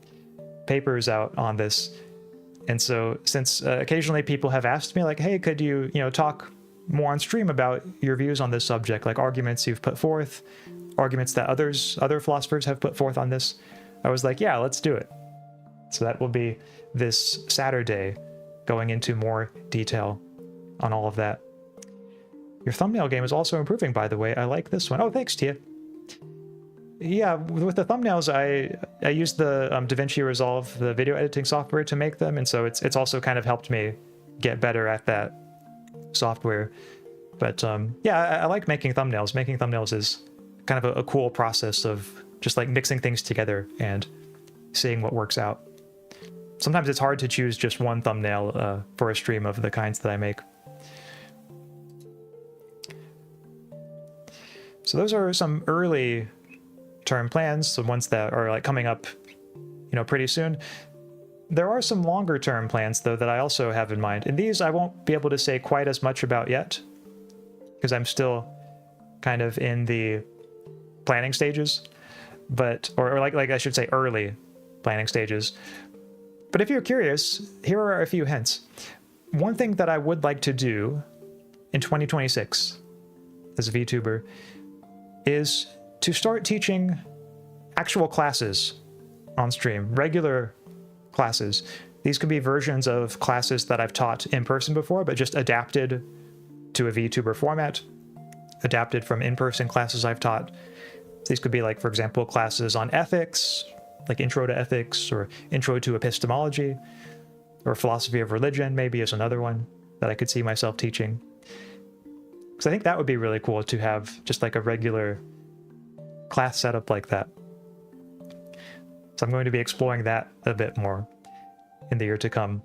papers out on this. And so since occasionally people have asked me like, hey, could you, talk more on stream about your views on this subject, like arguments you've put forth, arguments that other philosophers have put forth on this, I was like, yeah, let's do it. So that will be this Saturday, going into more detail on all of that. Your thumbnail game is also improving, by the way. I like this one. Oh, thanks, Tia. Yeah, with the thumbnails, I use the DaVinci Resolve, the video editing software, to make them, and so it's also kind of helped me get better at that software. But yeah, I like making thumbnails. Making thumbnails is kind of a cool process of just like mixing things together and seeing what works out. Sometimes it's hard to choose just one thumbnail for a stream of the kinds that I make. So those are some early term plans, the ones that are like coming up, pretty soon. There are some longer term plans though that I also have in mind, and these I won't be able to say quite as much about yet because I'm still kind of in the planning stages, but or like I should say early planning stages. But if you're curious, here are a few hints. One thing that I would like to do in 2026 as a VTuber is to start teaching actual classes on stream, regular classes. These could be versions of classes that I've taught in person before, but just adapted to a VTuber format, adapted from in-person classes I've taught. These could be like, for example, classes on ethics, like Intro to Ethics or Intro to Epistemology, or Philosophy of Religion maybe is another one that I could see myself teaching. Because I think that would be really cool to have just like a regular class setup like that. So I'm going to be exploring that a bit more in the year to come.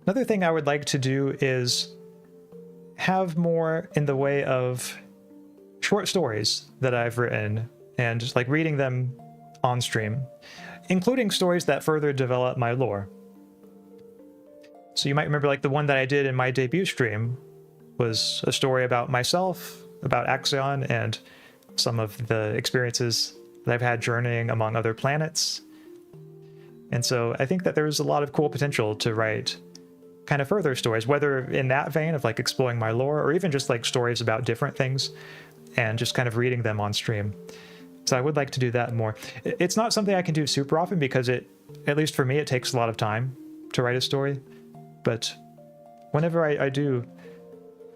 Another thing I would like to do is have more in the way of short stories that I've written and just like reading them on stream, including stories that further develop my lore. So you might remember like the one that I did in my debut stream was a story about myself, about Axaeon, and some of the experiences that I've had journeying among other planets. And so I think that there's a lot of cool potential to write kind of further stories, whether in that vein of like exploring my lore or even just like stories about different things and just kind of reading them on stream. So I would like to do that more. It's not something I can do super often because at least for me, it takes a lot of time to write a story. But whenever I do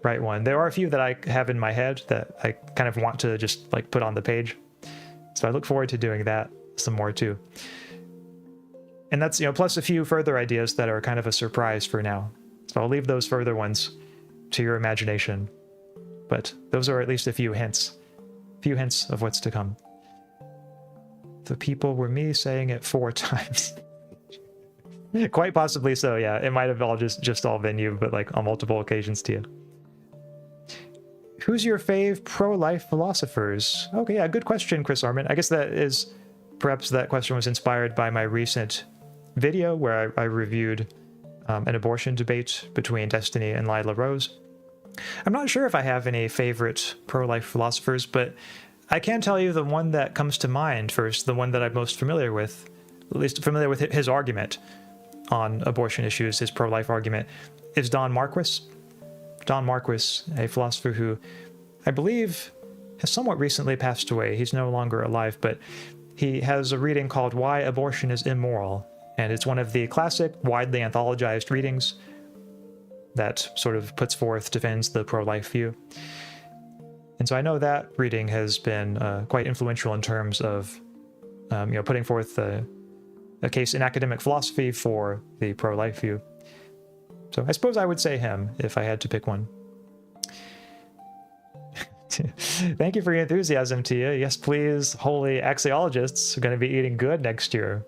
write one, there are a few that I have in my head that I kind of want to just like put on the page. So I look forward to doing that some more too. And that's, plus a few further ideas that are kind of a surprise for now. So I'll leave those further ones to your imagination. But those are at least a few hints of what's to come. The people were me saying it 4 times. Quite possibly so, yeah. It might have all just all been you, but like on multiple occasions to you. Who's your fave pro-life philosophers? Okay, yeah, good question, Chris Arman. I guess perhaps that question was inspired by my recent video where I reviewed an abortion debate between Destiny and Lila Rose. I'm not sure if I have any favorite pro-life philosophers, but I can tell you the one that comes to mind first, the one that I'm most familiar with, at least familiar with his argument on abortion issues, his pro-life argument, is Don Marquis. Don Marquis, a philosopher who I believe has somewhat recently passed away. He's no longer alive, but he has a reading called Why Abortion is Immoral, and it's one of the classic, widely anthologized readings that sort of puts forth, defends the pro-life view. And so I know that reading has been quite influential in terms of putting forth a case in academic philosophy for the pro-life view. So I suppose I would say him if I had to pick one. Thank you for your enthusiasm, Tia. Yes, please, holy axiologists are going to be eating good next year.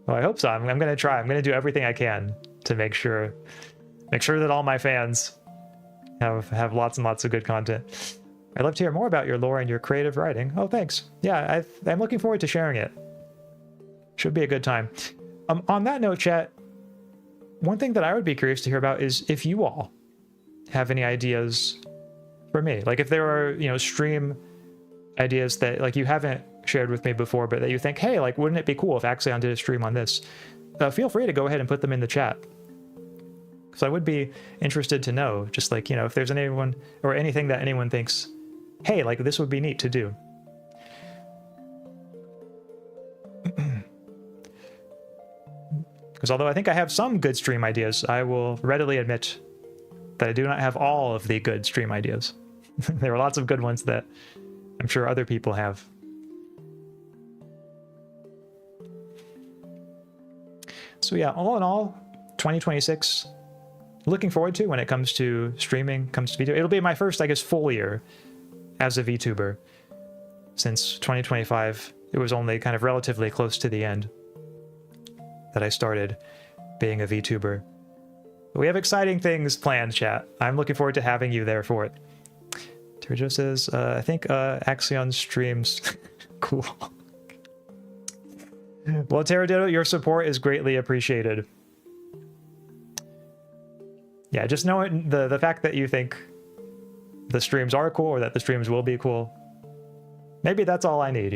Well, I hope so. I'm going to try. I'm going to do everything I can to make sure that all my fans have lots and lots of good content. I'd love to hear more about your lore and your creative writing. Oh, thanks. Yeah, I'm looking forward to sharing it. Should be a good time. On that note, chat, one thing that I would be curious to hear about is if you all have any ideas for me. Like if there are, stream ideas that like you haven't shared with me before, but that you think, hey, like, wouldn't it be cool if Axaeon did a stream on this? Feel free to go ahead and put them in the chat. So I would be interested to know, just like, if there's anyone or anything that anyone thinks, hey, like this would be neat to do. Because although I think I have some good stream ideas, I will readily admit that I do not have all of the good stream ideas. There are lots of good ones that I'm sure other people have. So yeah, all in all, 2026, looking forward to when it comes to streaming, comes to video. It'll be my first, I guess, full year as a VTuber. Since 2025, it was only kind of relatively close to the end that I started being a VTuber. But we have exciting things planned, chat. I'm looking forward to having you there for it. Terjo says, I think Axaeon streams. Cool. Well, Terradito, your support is greatly appreciated. Yeah, just knowing the fact that you think the streams are cool or that the streams will be cool, maybe that's all I need,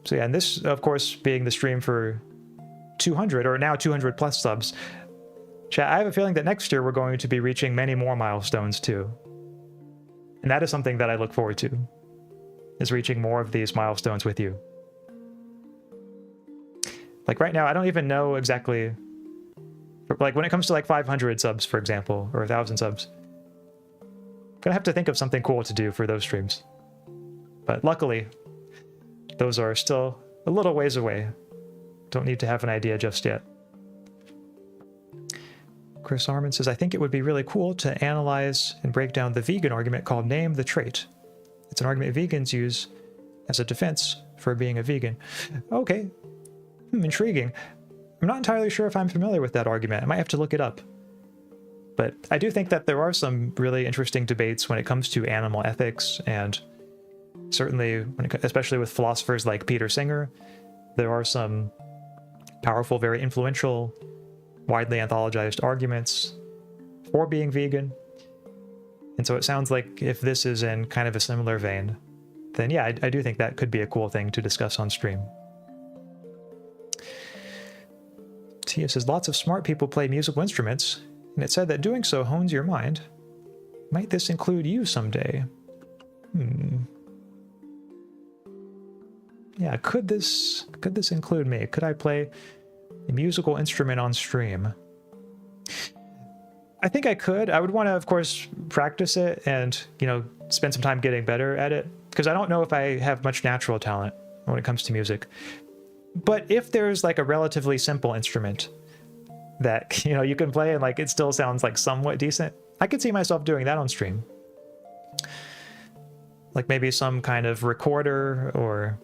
So yeah, and this, of course, being the stream for 200 or now 200 plus subs. Chat, I have a feeling that next year we're going to be reaching many more milestones too. And that is something that I look forward to, is reaching more of these milestones with you. Like right now, I don't even know exactly, like when it comes to like 500 subs, for example, or 1,000 subs, I'm gonna have to think of something cool to do for those streams. But luckily, those are still a little ways away. Don't need to have an idea just yet. Chris Arman says, I think it would be really cool to analyze and break down the vegan argument called Name the Trait. It's an argument vegans use as a defense for being a vegan. Okay. Intriguing. I'm not entirely sure if I'm familiar with that argument. I might have to look it up. But I do think that there are some really interesting debates when it comes to animal ethics, and certainly, especially with philosophers like Peter Singer, there are some powerful, very influential, widely anthologized arguments for being vegan. And so it sounds like if this is in kind of a similar vein, then yeah, I do think that could be a cool thing to discuss on stream. Tia says, lots of smart people play musical instruments, and it said that doing so hones your mind. Might this include you someday? Yeah, could this include me? Could I play a musical instrument on stream? I think I could. I would want to, of course, practice it and, spend some time getting better at it, because I don't know if I have much natural talent when it comes to music. But if there's like a relatively simple instrument that, you can play and like it still sounds like somewhat decent, I could see myself doing that on stream. Like maybe some kind of recorder or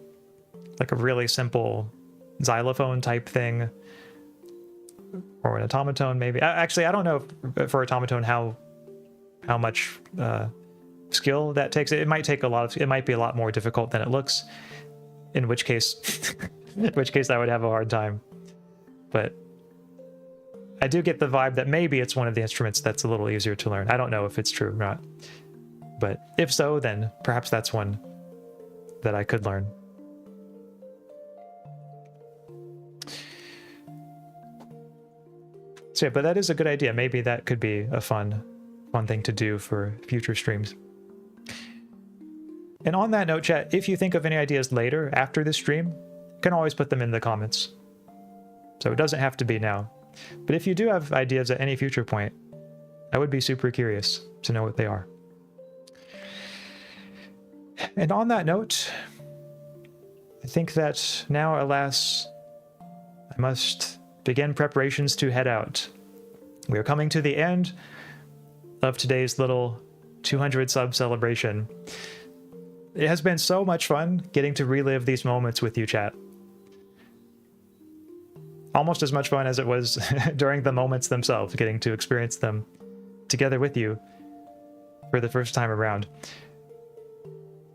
like a really simple xylophone type thing, or an automaton maybe. Actually, I don't know for automaton how much skill that takes. It might take a lot of. It might be a lot more difficult than it looks. In which case, I would have a hard time. But I do get the vibe that maybe it's one of the instruments that's a little easier to learn. I don't know if it's true or not. But if so, then perhaps that's one that I could learn. So yeah, but that is a good idea. Maybe that could be a fun fun thing to do for future streams. And on that note, chat, if you think of any ideas later after this stream, you can always put them in the comments. So it doesn't have to be now. But if you do have ideas at any future point, I would be super curious to know what they are. And on that note, I think that now, alas, I must begin preparations to head out. We are coming to the end of today's little 200 sub celebration. It has been so much fun getting to relive these moments with you, chat. Almost as much fun as it was during the moments themselves, getting to experience them together with you for the first time around.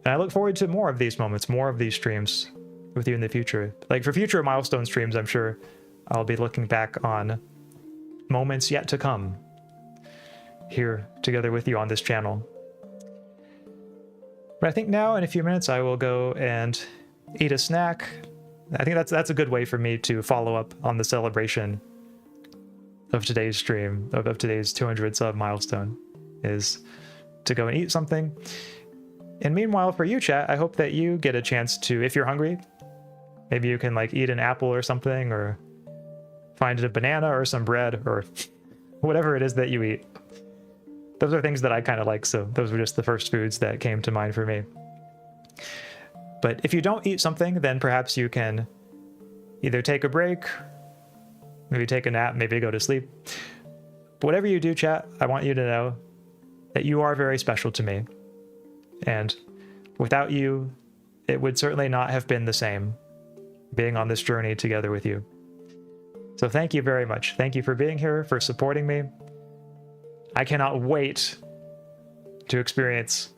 And I look forward to more of these moments, more of these streams with you in the future. Like for future milestone streams, I'm sure I'll be looking back on moments yet to come here together with you on this channel. But I think now in a few minutes I will go and eat a snack. I think that's a good way for me to follow up on the celebration of today's stream, of today's 200 sub milestone, is to go and eat something. And meanwhile, for you, chat, I hope that you get a chance to, if you're hungry, maybe you can like eat an apple or something, or find a banana or some bread or whatever it is that you eat. Those are things that I kind of like, so those were just the first foods that came to mind for me. But if you don't eat something, then perhaps you can either take a break, maybe take a nap, maybe go to sleep. But whatever you do, chat, I want you to know that you are very special to me. And without you, it would certainly not have been the same being on this journey together with you. So thank you very much. Thank you for being here, for supporting me. I cannot wait to experience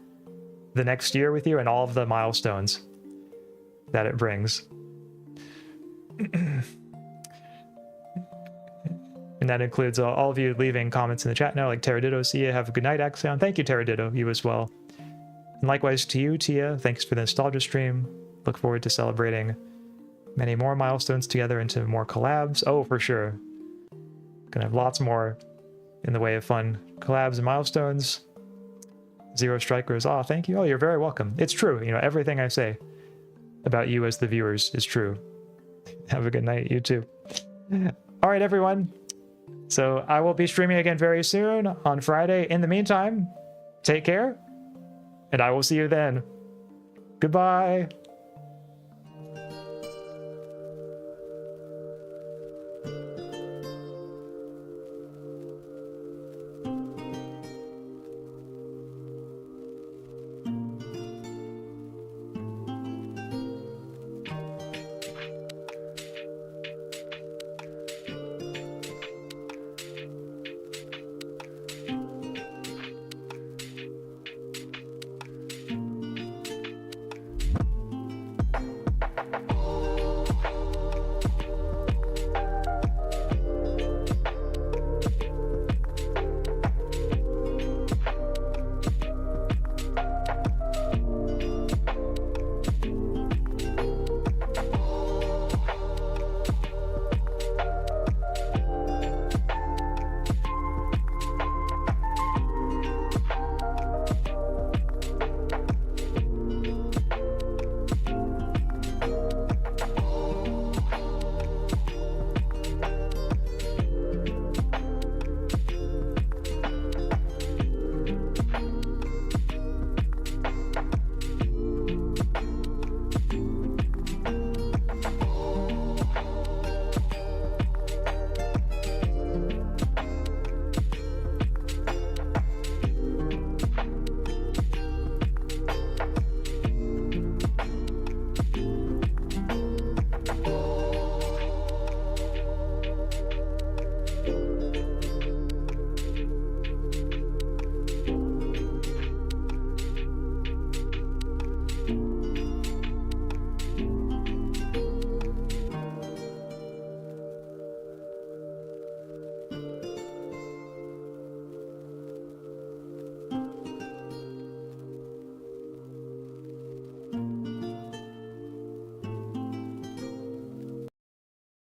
the next year with you and all of the milestones that it brings. And that includes all of you leaving comments in the chat now, like Teradido, see you, have a good night, Axaeon. Thank you, Teradido, you as well. And likewise to you, Tia, thanks for the nostalgia stream. Look forward to celebrating many more milestones together, into more collabs. Oh, for sure. Gonna have lots more in the way of fun collabs and milestones. Zero Strikers, oh, thank you. Oh, you're very welcome. It's true, you know, everything I say about you as the viewers is true. Have a good night, you too. All right, everyone. So I will be streaming again very soon on Friday. In the meantime, take care, and I will see you then. Goodbye.